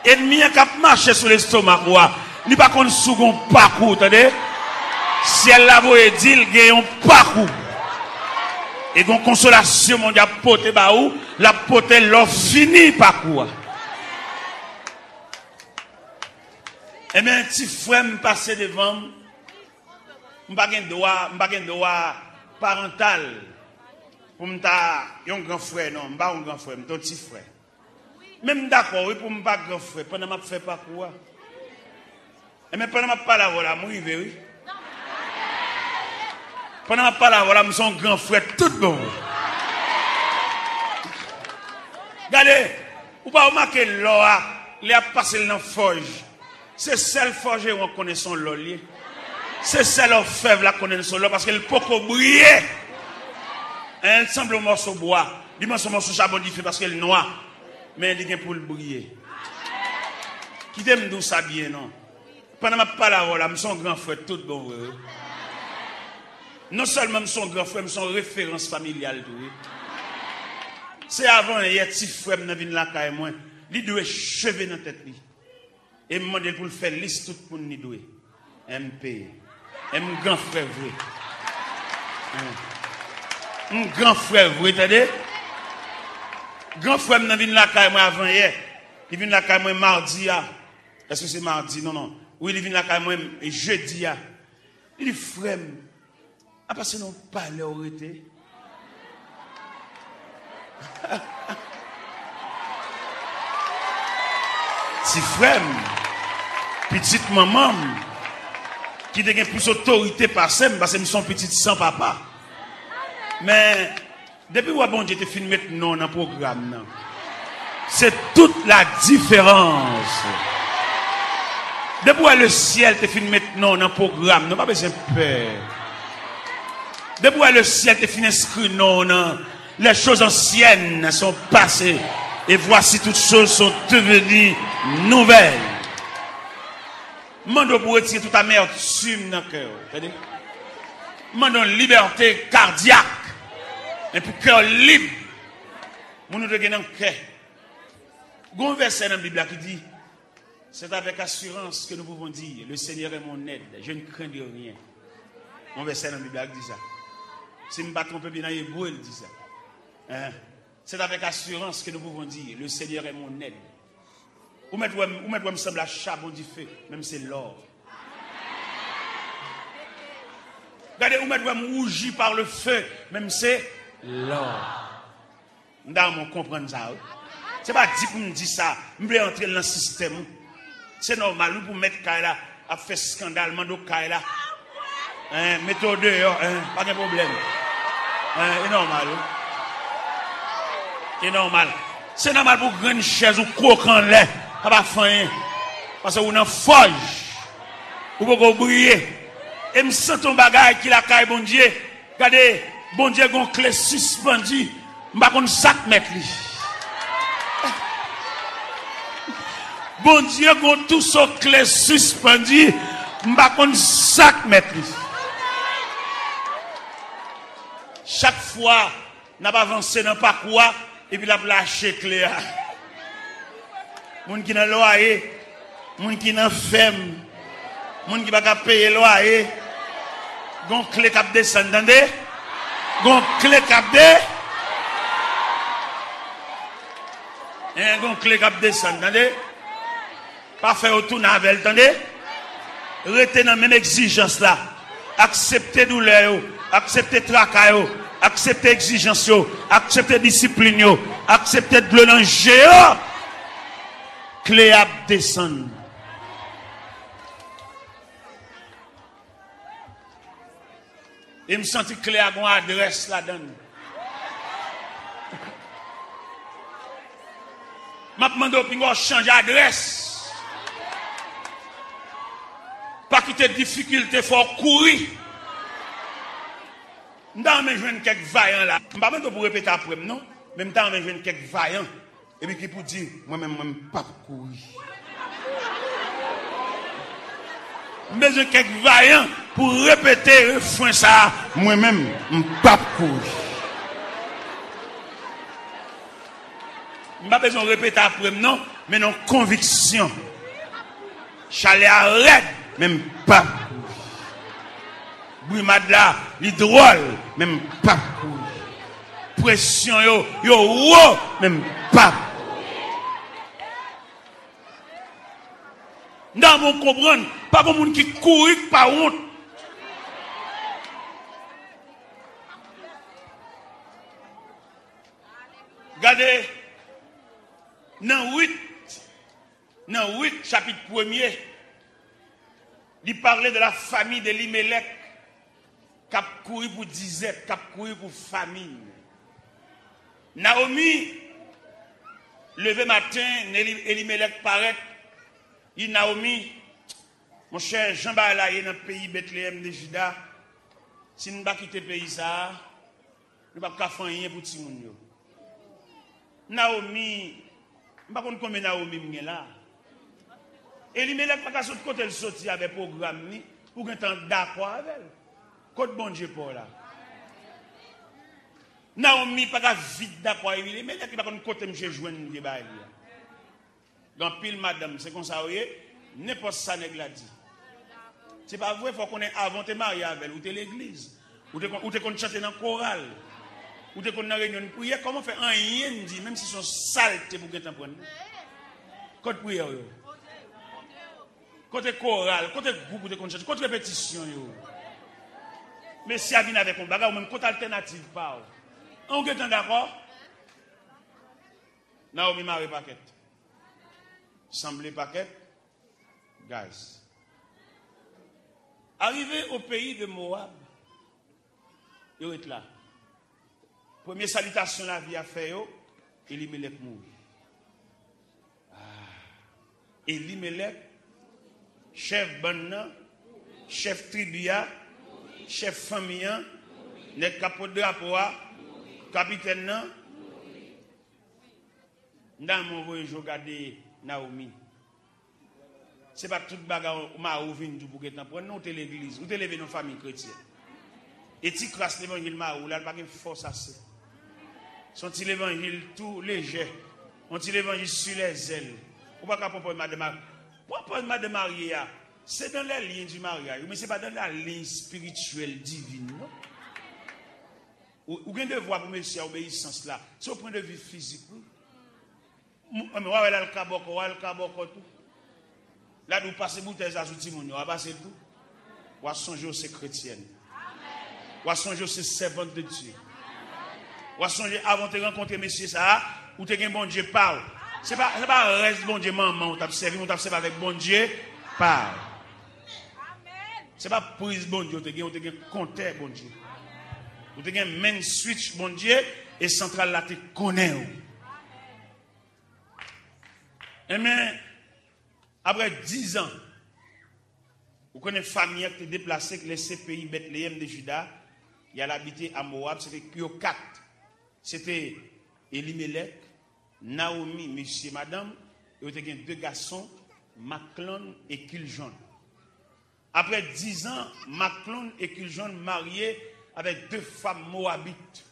Ennemi qui a marché sur l'estomac, il pas qu'on sous mon parcours, attendez. Si elle l'a voulu dire, il y a un parcours. Et une consolation, mon diable, pote baou, la pote l'ont fini parcours. Et bien, un petit frère me passe devant, je n'ai pas de droit parental pour me faire un grand frère, non, je ne pas un grand frère, je suis un petit frère. Même d'accord, oui, pour me faire un grand frère, pendant que je fais pas quoi. Et même pendant que je parle voilà, je suis oui. Pendant que je parle voilà, je suis un grand frère, tout bon. Regardez, vous pouvez remarquer l'eau, il a passé dans la forge. C'est celle forge où on connaît son lolier. C'est celle orfèvre là qu'on connaît son lot parce qu'elle peut briller. Elle semble un morceau de bois. Dis-moi son morceau de charbon diffé parce qu'elle est noire. Mais elle dit pour le briller. Qui t'aime d'où ça bien, non? Pendant que je parle là, je suis un grand frère, tout bon. Non seulement je suis un grand frère, je suis une référence familiale. C'est avant, il y a un petit frère qui vient là, il doit cheveux dans la tête. Et me demande pour le faire liste tout pour nous doué. MP. Un grand frère vrai. Un grand frère vrai, t'entendez? Grand frère me vient là quand moi avant hier. Il vient là quand moi mardi. Est-ce que c'est mardi? Non, non. Oui, il vient là quand moi jeudi. Il dit frère, ah parce que non pas leur été. Si frère, petite maman, qui a plus d'autorité parce que son petit sans papa. Mais, depuis que bon Dieu te filmé non dans le programme, c'est toute la différence. Depuis que le ciel te filmé non dans le programme, non pas besoin de peur. Depuis que le ciel te filmé inscrit non, les choses anciennes sont passées. Et voici toutes choses sont devenues nouvelles. Mando pour retirer toute amertume dans le cœur. Mando liberté cardiaque. Et puis cœur libre. Nous devons gagner un cœur. Il y a un verset dans la Bible qui dit, c'est avec assurance que nous pouvons dire, le Seigneur est mon aide, je ne crains de rien. Un verset dans la Bible qui dit ça. Si je ne me pas tromper bien dans l'hébreu, il dit ça. Hein? C'est avec assurance que nous pouvons dire, le Seigneur est mon aide. Ou mettre me semble à charbon du feu, même c'est l'or. Regardez, ou mettre me rougi par le feu, même c'est l'or. Nous devons comprendre ça. C'est pas dit pour me dire ça, je veux entrer dans le système. C'est normal, pour mettre Kaila à faire scandale, mando Kaila. Mettez dehors, pas de problème. C'est normal. C'est normal. C'est normal pour grande chaise ou coquin lait. Pas fin. Parce que vous n'en forge. Vous pouvez briller. Et me sens ton bagage qui la caille, bon Dieu. Regardez, bon Dieu, gon clé suspendue. M'a kon sac mettre li. Bon Dieu, gon tout son clé suspendue. M'a kon sac mettre li. Chaque fois, n'a pas avancé dans le parcours. Et puis la lâché clé. Moun qui nan loyer, moun qui nan ferme, moun qui pas ka payer loyer. Gon clé cap descend, entendez? Gon clé cap gon clé cap descend, entendez? Pas faire autour avec, entendez? Restez dans même exigence là. Acceptez douleur, acceptez tracas, acceptez exigence, acceptez discipline, acceptez de l'enjeu. Clé à descendre. Et me senti clé à mon adresse là-dedans. Je demande au pingo changer d'adresse. Pas quitter difficulté, il faut courir. Dans mes jeunes quelques vaillants là. Je ne vais pas pour répéter après, non? Même temps, mes jeunes quelques vaillants. Et puis qui pour dire, moi-même, je ne vais pas courir. J'ai besoin de quelques vaillants pour répéter le refrain ça. Moi-même, je ne vais pas courir. Je n'ai pas besoin de répéter après, non? Mais non, conviction. Chalet arrête, même pas courir. Brimade là, il drôle, même pas courir. Pression yo, même pas courir. Dans mon comprendre, pas comme monde qui court par honte. Regardez, dans 8, chapitre 1er, il parlait de la famille de Elimelech, qui a couru pour disette, qui a couru pour famine. Naomi, levé matin, Elimelech paraît. Il Naomi, mon cher Jean-Bala, il est dans le pays Bethléem de Juda. Si nous ne pas quitter le pays, ça, nous ne pouvons pas faire rien pour tout le monde. Naomi, je ne sais pas combien Naomi est là. Et il ne peut pas sortir côté sorti avec le programme pour qu'on soit d'accord avec elle. Côté bon Dieu pour là. Naomi pas vite d'accord avec lui, mais il ne peut pas côté monsieur joindre le débat. Donc pile madame, c'est comme ça vous voyez, n'importe ça nèg la dit. C'est pas vrai, il faut qu'on ait avant de marier avec elle, ou de l'église, ou de qu'on chante dans le choral, ou de qu'on dans réunion de prière, comment faire un rien dit, même si son saleté pour qu'on prenne. Côté prière, côté choral, côté groupe de qu'on chante, côté répétition. Mais si elle vient avec un bagage, ou même côté alternative, pas. On est d'accord? Naomi marie paquet. Semblé paquet. Guys. Arrivé au pays de Moab, il est là. Première salutation la vie a fait, Elimelech mourit. Elimelech, chef banna, chef tribia, chef famille, n'est capot de drapeau, capitaine, dans mon voyage, je regarde Naomi. Ce n'est pas toute bagarre ou vient pour que tu prennes, non, tu l'église, ou tu levé dans une famille chrétienne. Et tu crasses l'évangile Maou, là, il n'y a pas de force assez. Sont-ils l'évangile tout léger? Ont-ils l'évangile sur les ailes? Ou pas qu'à propos de madame Marie, c'est dans les lignes du mariage, mais ce n'est pas dans la ligne spirituelle divine, non? Ou bien de voir pour monsieur obéissance là, c'est au point de vue physique. Mais on va le caboclo, tout. Là, nous passons bouteilles à souti, on va passer tout. On va songer aux chrétiennes. On va songer aux servantes de Dieu. On va songer avant de rencontrer monsieur ça, ou te gen bon Dieu parle. C'est pas reste bon Dieu maman, on t'a servi avec bon Dieu parle. C'est pas prise bon Dieu, on te gen compteur bon Dieu. On te gen main switch bon Dieu et central là te connaît. Et mais après 10 ans, vous connaissez une famille qui est déplacée, qui laissé le pays Bethléem de Juda. Il a habité à Moab, c'était Pio 4. C'était Elimelech, Naomi, monsieur et madame, et il y a 2 garçons, Maclon et Kiljon. Après 10 ans, Maclon et Kiljon mariés avec 2 femmes moabites,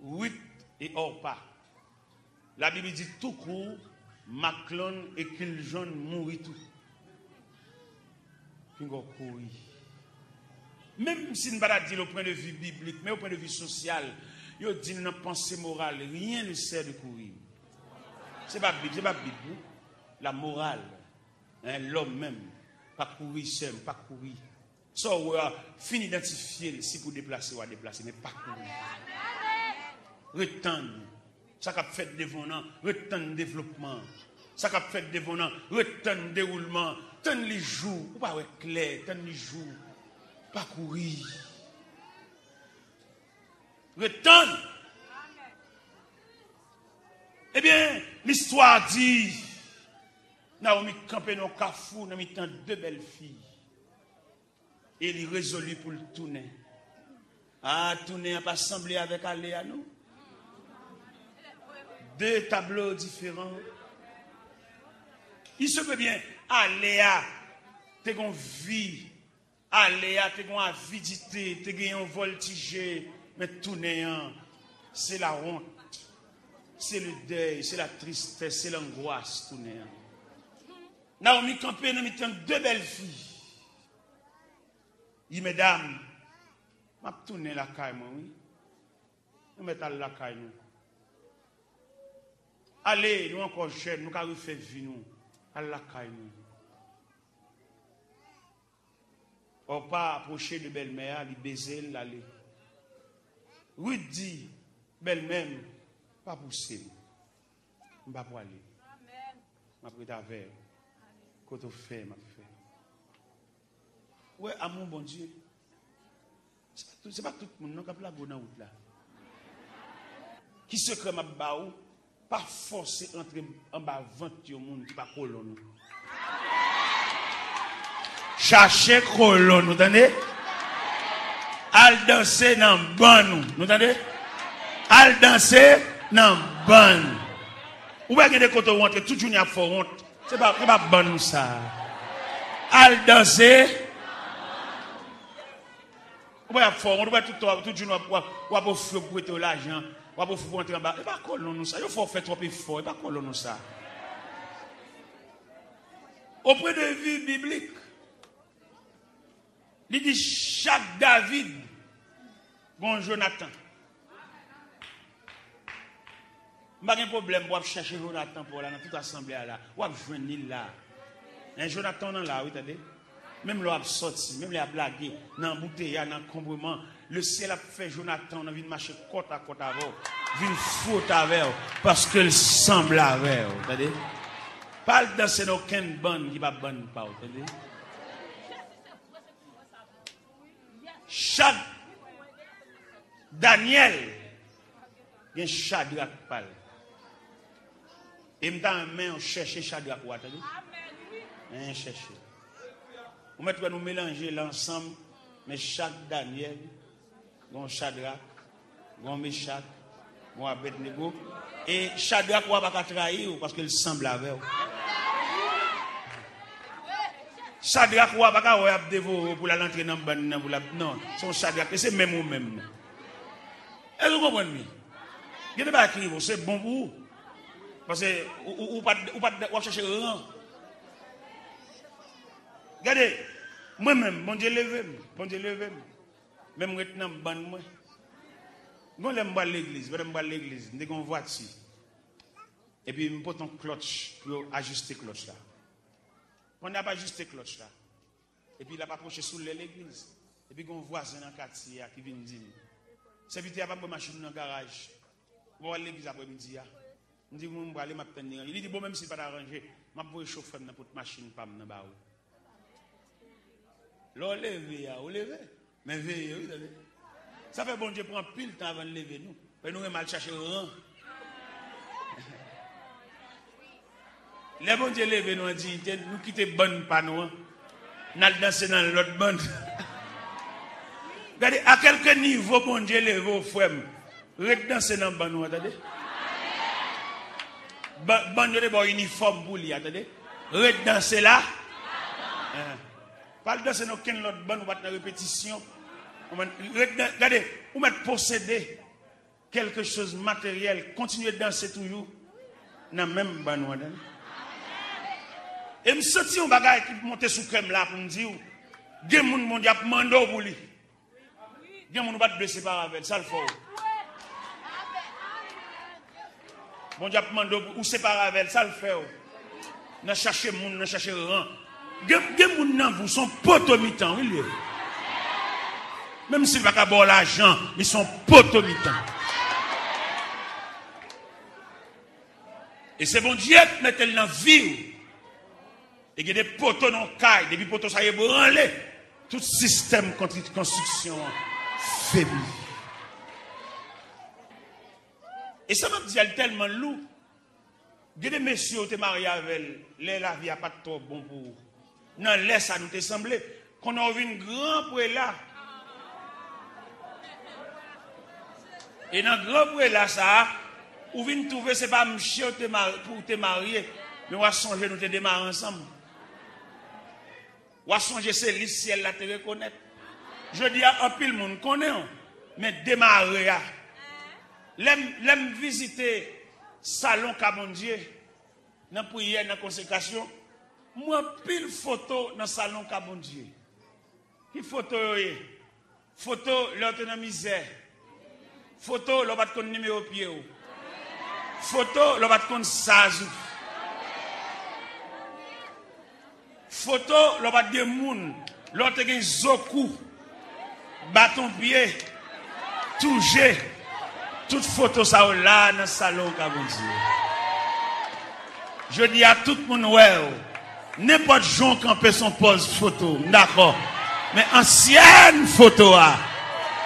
Ruth et Orpa. La Bible dit tout court, Maclon et qu'il jaune mourit tout. Puis on courir. Même si nous ne pas dire au point de vue biblique, mais au point de vue social, il dit dans la pensée morale, rien ne sert de courir. C'est pas Bible, c'est pas Bible. La morale, hein, l'homme même, pas courir seul, pas courir. Ça, on a fini d'identifier si pour déplacer ou à déplacer, mais pas courir. Retendre. Ça qui a fait développement, retendre développement. Ça qui a fait développement, retendre déroulement. Tendre les jours, ou pas clair, tendre les jours, pas courir. Retendre. Eh bien, l'histoire dit, Naomi campait dans le carrefour, nous avons deux belles filles. Et il résolut pour le tourner. Ah, tourner n'a pas semblé avec Aléa, nous. Deux tableaux différents. Il se peut bien, Aléa, tu as une vie. Aléa, tu as une avidité, tu as un voltigé. Mais tourner, c'est la honte. C'est le deuil, c'est la tristesse, c'est l'angoisse, tourner. Naomi campé, nous avons deux belles filles. Il mesdames, je vais tourner la caille, oui. Nous mettons la caille, nous. Allez, nous encore jeunes, nous avons fait vie, nous. À la caille, nous. On pas approcher de belle-mère, lui baiser, l'aller. Oui, dit, belle-mère, pas pousser. Je ne vais pas aller. Je vais prendre un verre. Quand on fait, je fais. Oui, amour, bon Dieu. Ce n'est pas tout le monde qui a la bonne route là. Qui se crée ma baou, pas forcer entrer en bas vente du monde qui pas colon. Chercher colon, vous entendez? Al danser dans ban nous, vous entendez? Al danser dans ban. Ou bien que des côtés où entre tout journée à fort honte. C'est pas bon ça. Al danser. On va faire, on doit tout jour on va pour l'argent, on va pour entrer en bas. Et pas colon nous ça, il faut faire trop effort, et pas colon nous ça. Au point de vue biblique, il dit chaque David, bon Jonathan. Pas de problème pour chercher Jonathan pour là dans toute assemblée là, on va joindre là. Un Jonathan là, oui, attendez. Même l'on a sorti, même l'on a blagué, dans le bouteille, dans le combrement, le ciel a fait Jonathan, on a vu marcher côte à côte avec, vu faute avec, parce qu'il semble avec, vous entendez? Pas dans ce aucun bonne qui va bonne pas, vous entendez? Chaque Daniel, il y a un Shadrach pal. Et dans la main, on cherche Shadrach, vous entendez? On cherche. On va nous mélanger l'ensemble, mais chaque Daniel, bon Shadrach, bon Meshach, bon Abednego, et Shadrach ne va pas trahir parce qu'il semble avec vous. Shadrach ne va pas dévorer pour l'entrée dans le ban. Non, c'est Shadrach, c'est même ou même. Est-ce que vous comprenez? Il n'y a pas écrit, c'est bon pour vous. Parce que vous ne cherchez rien. Regardez, moi-même, bon Dieu levé. Même maintenant, ban moi. Quand je vais à l'église, je vais à l'église, je vais en voiture. Et puis, je me pose un cloche pour ajuster le cloche là. On n'a pas ajusté le cloche là. Et puis, il a pas approché sous l'église. Et puis, on voit un quartier qui vient dire, c'est vite, il n'y a pas de machine dans le garage. Je vais à l'église après-midi. Je dis, je vais aller m'attendre. Il dit, bon, même si ce n'est pas arrangé, je vais chauffer dans la machine pour me faire. L'on lève, mais veillez, oui, ça fait bon Dieu prendre pile temps avant de lever nous. Mais nous, on mal chercher le rang. Les bon Dieu lever nous, on dit, nous quitter bonne pas nous. Nous allons danser dans l'autre bonne. Regardez, à quel niveau bon Dieu lever au frère, danser dans bonne nous, attendez. Bon Dieu, bon uniforme pour lui, attendez. Danser là. Pas danser dans aucun autre bonne ou pas de répétition. Regardez, vous mettez posséder quelque chose de matériel, continuez de danser toujours dans la même bonne. Et me senti un bagage qui monte sous crème là pour me dire, gen moun moun y a mando pour lui. Gen moun pas de blessé par avec, ça le faut. Bon Dieu mando ou séparer avec, ça le fait. N'a chercher moun, n'a chercher rang. Gen moun nan vous sont potomitan, oui. Même s'il va pas avoir l'argent, ils sont potomitans. Et c'est bon Dieu qui met dans la vie. Et il y a des poteaux dans le caille. Depuis les poteaux, ça y est branlé. Tout système de construction faibli. Et ça m'a dit, elle est tellement lourd. Il y a des messieurs qui sont mariés avec elle. La vie n'a pas trop bon pour vous. Non, laisse ça nous te semblé. Qu'on a vu une grande pour là. Et dans le grand pour là, ça, ou vient trouver, ce n'est pas monsieur pour te marier. Mais on va songer, nous te démarrer ensemble. On va songer, c'est le ciel là te reconnaître. Je dis à un pile monde connaît, mais démarrer. L'aime visiter salon Kabondier, dans la prière, dans la consécration. Moi, pile photo dans le salon Kabondier. Qui photo photo, l'autre dans la misère. Photo, l'on va te connaître numéro pied. Photo, l'on va te connaître sazou. Photo, l'on va te dire moun. L'on te gen zoku. Bâton pied. Touché. Toute photo ça là dans le salon Kabondier. Je dis à tout le monde, ouais, n'importe Jean campé son pose photo. D'accord. Mais ancienne photo,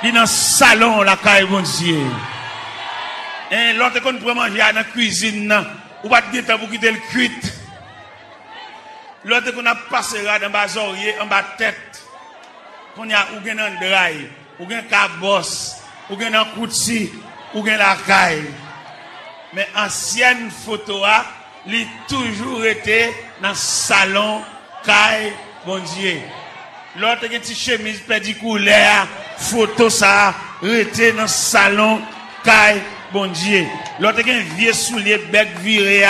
il est dans le salon, la Kabondier. Et l'autre qu'on peut manger dans la cuisine, ou pas de temps pour quitter le cuite. L'autre qu'on a passé dans bas oreiller, en bas tête. Qu'on y a ou gen un drail, ou gen cabos, ou gen un koutsi, ou gen la caille. Mais ancienne photo, il a toujours été dans le salon Kabondier. L'autre qui a une chemise pédiculaire, photo ça, était dans le salon Kabondier. L'autre qui a un vieux soulier bec viré,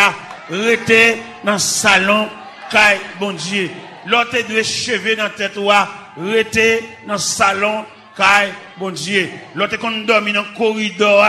était dans le salon Kabondier. L'autre qui a deux cheveux dans la tête, était dans le salon Kabondier. L'autre qui a dormi dans le corridor,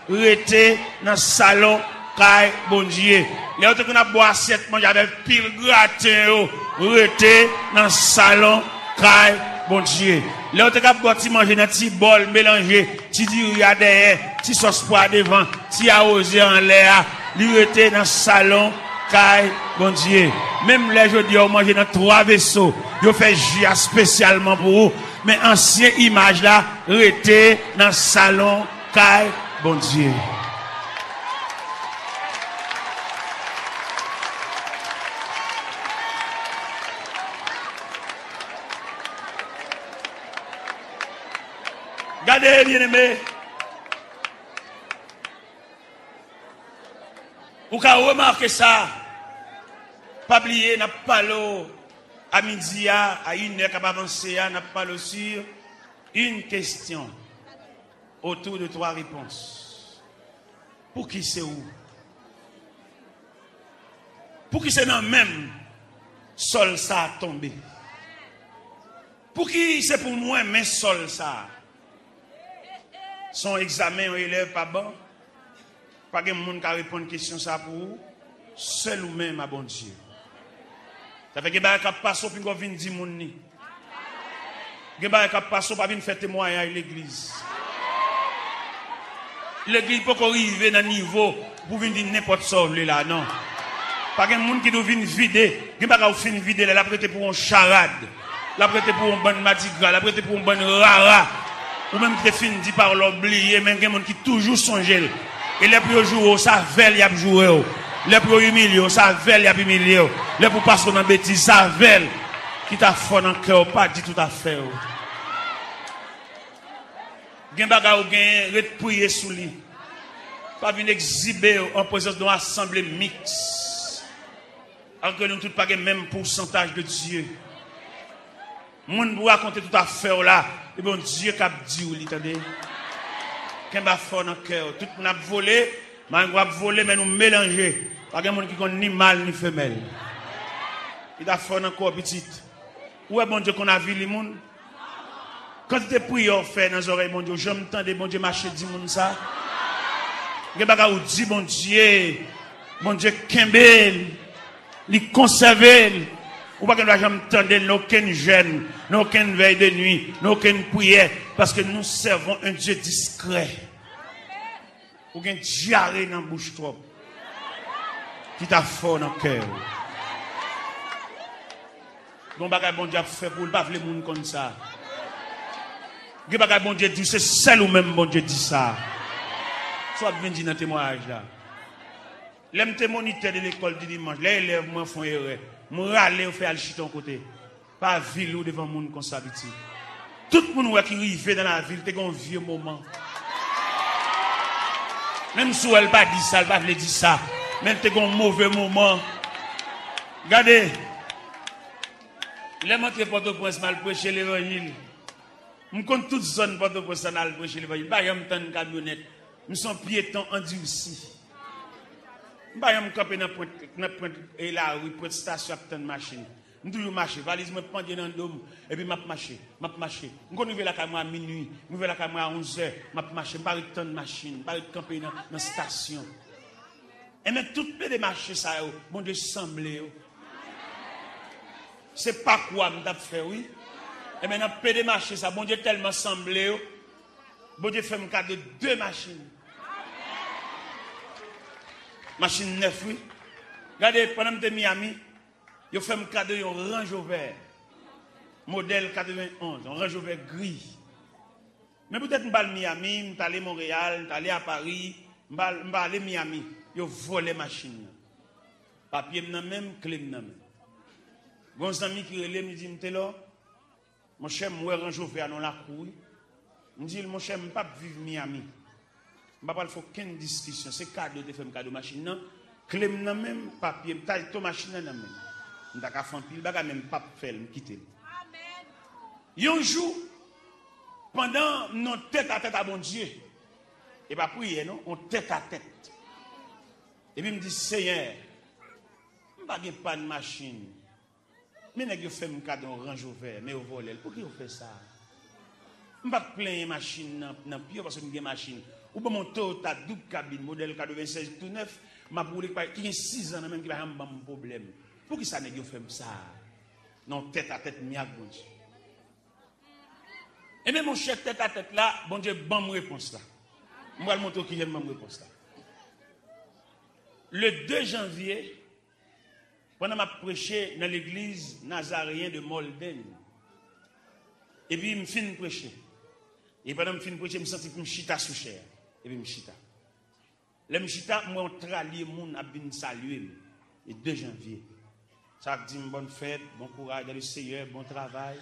était dans le salon Kabondier. L'autre qui a boire assiette, manger avec pile gratin, était dans le salon Kabondier. L'autre qui a boire manger dans petit bol mélangé, petit diri derrière, petit sauce poire devant, petit arrosé en l'air, il était dans le salon Kabondier. Même les jeudi, on mange dans 3 vaisseaux. Ils fait jus spécialement pour vous. Mais ancienne image là, était dans le salon Kabondier. Regardez, bien aimé. Vous avez remarqué ça. Pas oublier, n'a pas l'eau à midi, à 1h, qu'à avancer, n'a pas l'eau sur une question autour de 3 réponses. Pour qui c'est où? Pour qui c'est dans le même sol ça a tombé? Pour qui c'est pour moi, mais sol ça? Son examen, on élève pas bon. Pas de monde qui répond à une question ça pour vous. Seul ou même, à bon Dieu. Ça fait que les gens qui passent, puis ils viennent dire mon ni. Les gens qui passent, pas venir faire témoignage à l'église. L'église peut pas arriver dans le niveau pour venir dire n'importe quoi là, non. Pas de monde qui doit venir vider. Les gens qui viennent vider, la prêter pour un charade. La prêter pour un bon madigra, la prêter pour un bon rara. Ou même qui finit dit par l'oublier, mais il y a des gens qui toujours songent. Et les plus jouer, ça veille, il y a joué. Les plus humiliés, ça veille, il y a humilié. Les plus passer dans la bêtise, ça veille. Qui t'a fait dans le cœur, pas dit tout à fait. Gen baga ou gen prier sous lui. Pas venir exhiber en présence d'une assemblée mixte. Alors que nous tous pas le même pourcentage de Dieu. Moun vous raconter tout à fait là. Et bon Dieu qui a dit ou l'entendez. Qu'un va fort dans le cœur. Tout le monde a volé, mais on va voler, mais nous mélanger. Pas de monde qui connaît ni mâle ni femelle. Il a fait encore petit. Où est bon Dieu qu'on a vu les monde? Quand tu prières fait dans les oreilles, bon Dieu, je m'entends bon Dieu marcher dit monde ça. Il y a ou dit bon Dieu Kembel, il conserve. Ou pas que nous jamais entendre aucun jeûne, aucune veille de nuit, aucune prière, parce que nous servons un Dieu discret. Ou une diarrhée dans la bouche trop. Qui t'a fort dans le cœur. Bon bagay bon Dieu a fait pour le pas les monde comme ça. Bon bagay bon Dieu dit c'est seul ou même bon Dieu dit ça. Soit bien dit dans témoignage là. L'aime te moniteur de l'école du dimanche, les élèves moi font erreur. Moi râler ou faire le chiton côté. Pas ville ou devant monde comme ça petit. Tout le monde qui arrive dans la ville, t'es un vieux moment. Même si elle pas dit ça, elle pas dire ça. Même t'es un mauvais moment. Regardez. Les montré Port-au-Prince mal prêcher l'évangile. Je compte toute zone Port-au-Prince mal prêcher l'évangile. Pas yam tant camionnette. Nous sommes piétons endurcis. Pas yam camper dans pointe et la rue pointe station tant machine. Nous toujours marcher, valise me prendre dans le dôme et puis m'a marcher. On arrive la caméra à minuit, on arrive la caméra à 11h, m'a marcher, pas de tant de machine, pas de camper dans la station. Et même tout les marchés ça bon Dieu semblé. C'est pas quoi m't'a fait oui. Et maintenant peu de marchés ça bon Dieu tellement semblé. Bon Dieu fait me cadeau de 2 machines. Machine 9 oui. Regardez pendant que Miami, yo fait me cadeau un Range Rover modèle 91, un Range Rover gris. Mais peut-être m'bal Miami, m'allé Montréal, m'allé à Paris, m'allé Miami, yo volé machine. Papier m'nan même, clé m'nan même. Bon ami qui relève me dit m'te là, mon cher moi Range Rover dans la cour. Me dit mon cher m'pas vivre Miami. M'pas pas faire aucune discussion, c'est cadeau de faire cadeau machine nan, clé m'nan même, papier m'taille to machine nan même. M'ta ka fan pile baga même pas faire me quitter. Amen. Un jour pendant nos tête à tête à bon Dieu. Et pas prier non, on tête à tête. Et puis me dit Seigneur, m'pa gen pas de machine. Mais nèg yo fait me cadeau Range Rover, mais au volé. Pour qui on fait ça? M'pa plein machine dans pied parce que m'gen machine. Ou pas mon Toyota double cabine modèle 96 tout neuf, m'a pour qui a 6 ans même qui va avoir un problème. Pour qui ça nèg yo fait ça? Non tête à tête miak bon Dieu. Et même mon chef tête à tête là, bon Dieu bonne réponse là. Moi le montrer qui j'aime bonne réponse là. Le 2 janvier pendant m'a prêché dans l'église nazaréen de Molden. Et puis me fin prêcher. Et pendant me fin prêcher, me senti me chita sous chair. Et puis me chita. Le me chita moi tralier moun a bin saluer le 2 janvier. Ça dit bonne fête, bon courage dans le Seigneur, bon travail.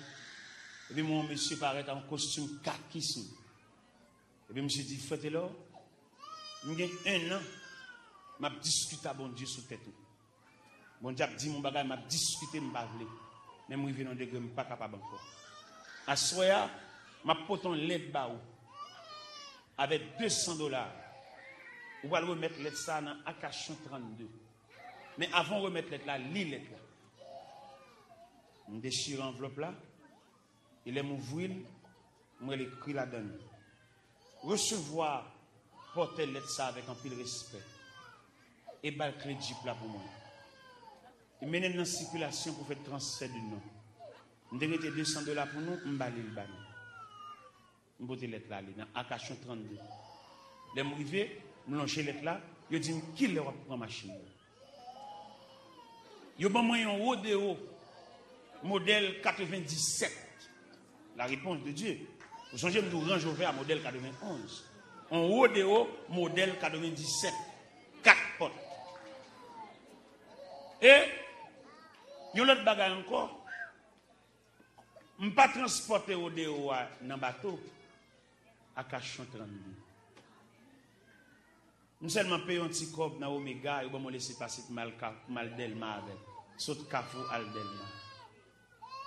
Et puis mon monsieur paraît en costume kaki. Et puis je me suis dit faites là. J'ai 1 an m'a discuté à bon Dieu sous tête. Bon Dieu a dit mon bagage m'a discuté m'pa vle. Même rivé dans degré m'pa capable encore. À soya m'a poton lettre ba ou avec $200. Ou va remettre lettre ça dans Akachon 32. Mais avant de remettre lettre là, lis lettre là. Je déchire l'enveloppe là. Il est m'ouvrir, moi l'écrit là-dedans. Recevoir, porter lettre ça avec un pile respect. Et bal crédit là pour moi. Il mène dans circulation pour faire transfert de nom. Je devais $200 pour nous, je vais aller le ban. Je vais lettre là, dans Akachon 32. Les m'arrivé, je lance lettre là, je dis qui le prend machine. Je vais m'envoyer un rodéo modèle 97. La réponse de Dieu. Vous changez de Range Rover à modèle 91. Un rodéo modèle 97. 4 portes. Et il y a l'autre bagage encore. Je ne peux pas transporter rodéo dans le bateau à Cachon 32. Je seulement paye un petit cob dans Omega et je vais laisser passer pour Maldelma avec. Saute Carrefour Aldelma.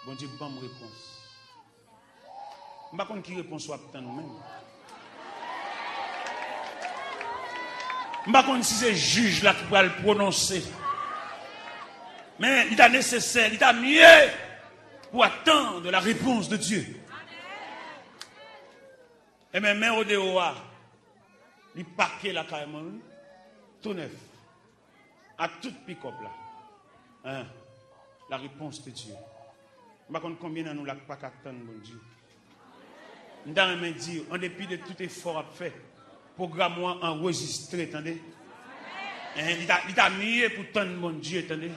Bon Dieu, bonne réponse. Je ne sais pas qui réponse soit pour nous-mêmes. Je ne sais pas si c'est le juge là qui va le prononcer. Mais il est nécessaire, il est mieux pour attendre la réponse de Dieu. Et même au dehors, il paquet la carrément, tout neuf, à toute pick-up là. Hein? La réponse de Dieu. Je ne sais pas combien de nous n'avons pas attendre, mon Dieu. Nous avons dit, en dépit de tout effort à faire, programme enregistré, attendez. Il t'a mieux pour tant mon Dieu, attendez.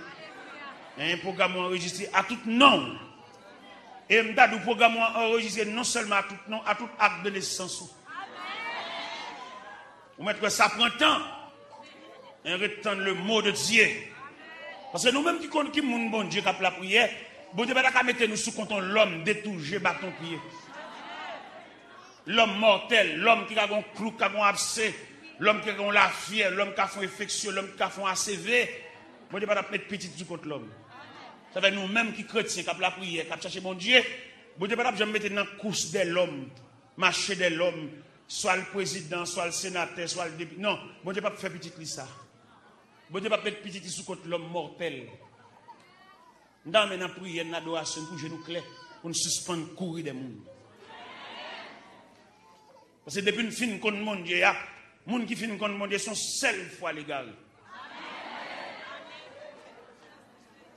Un programme enregistré à tout nom. Et nous avons programme enregistré non seulement à tout nom, à tout acte de naissance. Vous mettez que ça prend temps. Et retendre le mot de Dieu. Parce que nous-mêmes qui connaissons qui bon Dieu qui a la prière, bon Dieu va mettre nous sous compte l'homme détourné, bâton pied. L'homme mortel, l'homme qui a un clou, qui a un abcès, l'homme qui a la fièvre, l'homme qui a fait infection, l'homme qui a fait ACV. Bon Dieu va mettre petit sous compte l'homme. Ça fait nous-mêmes qui chrétiens, qui a la prière, qui a cherché mon Dieu. Bon Dieu va mettre dans la course de l'homme, marché de l'homme, soit le président, soit le sénateur, soit le député. Non, bon Dieu va faire petit ça. Bon Dieu va mettre petit sous contre l'homme mortel. Nous avons une prière, une adoration pour genoux clairs, pour nous suspendre courir des mondes. Parce que depuis une fin contre mon Dieu, les gens qui finissent contre mon Dieu sont seule fois les gars.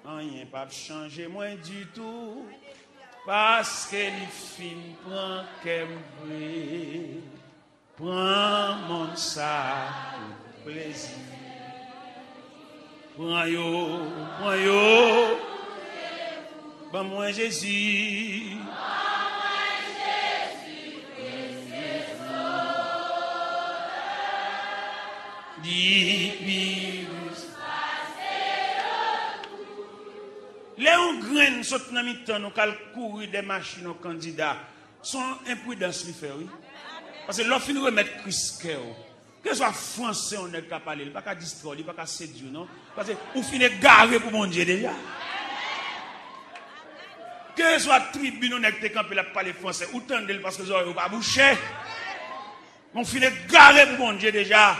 Rien pas changer moi du tout. Parce que les filles prennent qu'elle prend mon ça plaisir. Prends yo, ben moi Jésus. Les graines sont dans le temps, nous allons courir des machines aux candidats. Sont imprudence li fait, oui. Parce que l'offre nous remettre Christ cœur. Que ce soit français, on n'est pas parler, pas qu'à distraire, pas qu'à séduire, non? Parce que vous finissez garé pour mon Dieu déjà. Que ce soit tribune, on n'est pas campé là pour parler français, ou tendez parce que vous n'avez pas bouché. On finit garé pour mon Dieu déjà.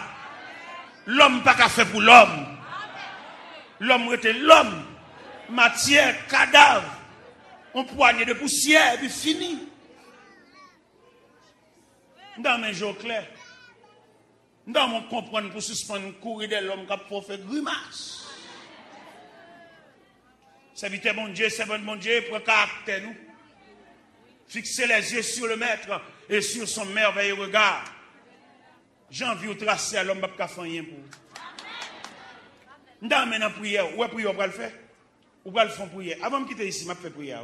L'homme pas qu'à faire pour l'homme. L'homme était l'homme. Matière, cadavre. On poignée de poussière, et puis fini. Dans mes jours clairs. Dans mon comprendre pour suspendre courir de l'homme qui a fait grimace. Serviteur mon Dieu, servant mon Dieu, pour caractère nous. Fixer les yeux sur le maître et sur son merveilleux regard. J'ai envie de tracer à l'homme qui a fait rien pour. Nous avons une prière. Où est prière? On va le faire. Ou va le faire prière. Avant de quitter ici, je vais faire prière.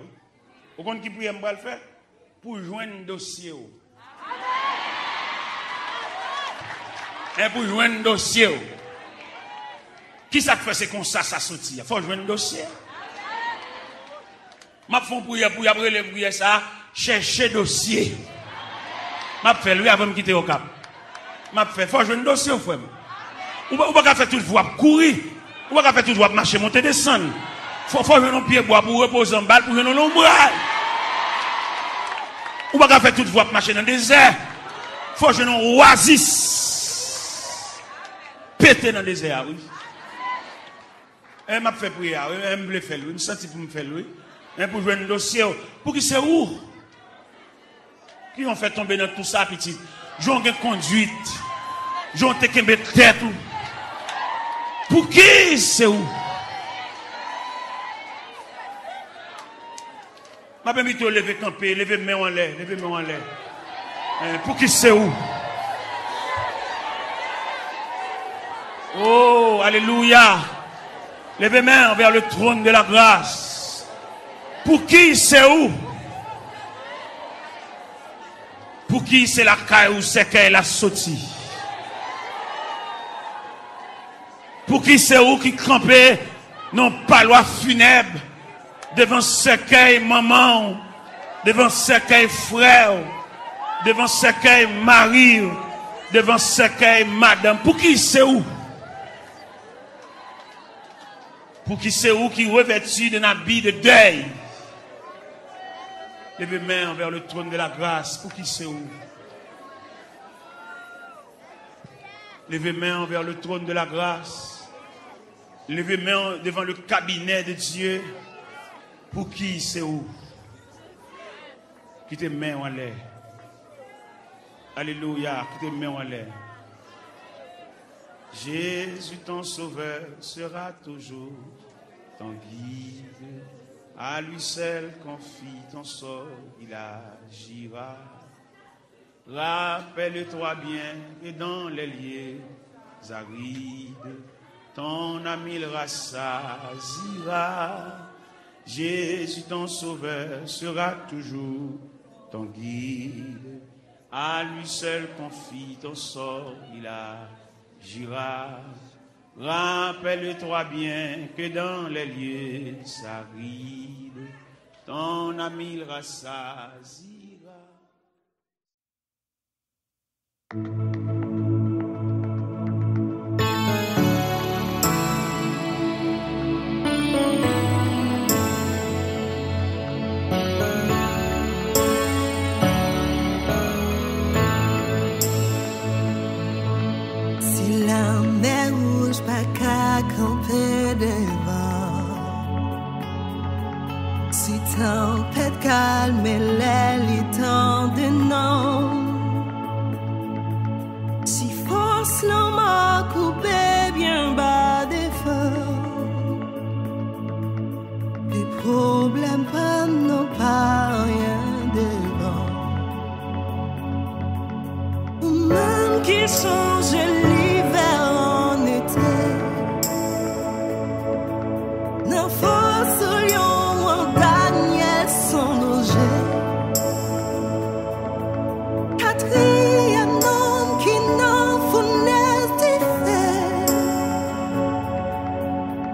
Vous comprenez qui prière? Je vais le faire pour joindre un dossier. Et pour joindre un dossier. Qui ça fait c'est comme ça sortit? Il faut joindre un dossier. Je fais prière pour après les prières ça, chercher dossier. Je fais lui avant de quitter au cap. Je fais, faut joindre un dossier, frère. Ou pas faire tout le voie courir. Ou pas faire tout le voie marcher, monter, descendre. Faut jouer un pied bois pour reposer en balle, pour jouer un ombrage. Ou pas faire tout le voie marcher dans le désert. Faut jouer un oasis. Péter dans le désert, oui. Et m'a fait prière, et me le faire lui, me senti pour me faire lui. Et pour jouer un dossier, pour qui c'est où? Qui ont fait tomber dans tout ça, petit? J'ont une conduite. J'ont une tête. Pour qui c'est où? Je vais me lever camper, lever main en l'air, lever main en l'air. Pour qui c'est où? Oh, alléluia. Levez main vers le trône de la grâce. Pour qui c'est où? Pour qui c'est la caille ou c'est qu'elle a sauté? Pour qui c'est où qui campait non pas loi funèbre devant cercueil maman, devant cercueil frère, devant cercueil mari, devant cercueil madame. Pour qui c'est où? Pour qui c'est où qui revêtit d'un habit de deuil? Levez main vers le trône de la grâce. Pour qui c'est où? Levez main vers le trône de la grâce. Levez main devant le cabinet de Dieu. Pour qui c'est où? Qui te met en l'air. Alléluia, qui te met en l'air. Jésus ton sauveur sera toujours ton guide. À lui seul confie ton sort, il agira. Rappelle-toi bien que dans les lieux arides, ton ami le rassasiera. Jésus ton sauveur sera toujours ton guide. À lui seul confie ton sort, il agira. Rappelle-toi bien que dans les lieux arides, ton ami le rassasiera. Si tempête calme les temps de non. Si force l'on m'a coupé bien bas des feux. Les problèmes pas n'ont pas rien devant. Ou même qui change l'hiver en été. N'a force lion en Daniel sans danger. Quatrième homme qui n'en fournaise d'y fait.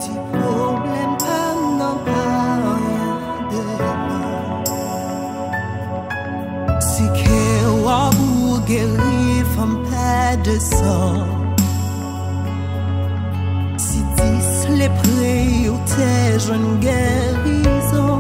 Si problème pas n'en pas rien devant. Si que wabou guéri femme pas de sang. Les prix où t'es jeune guérison.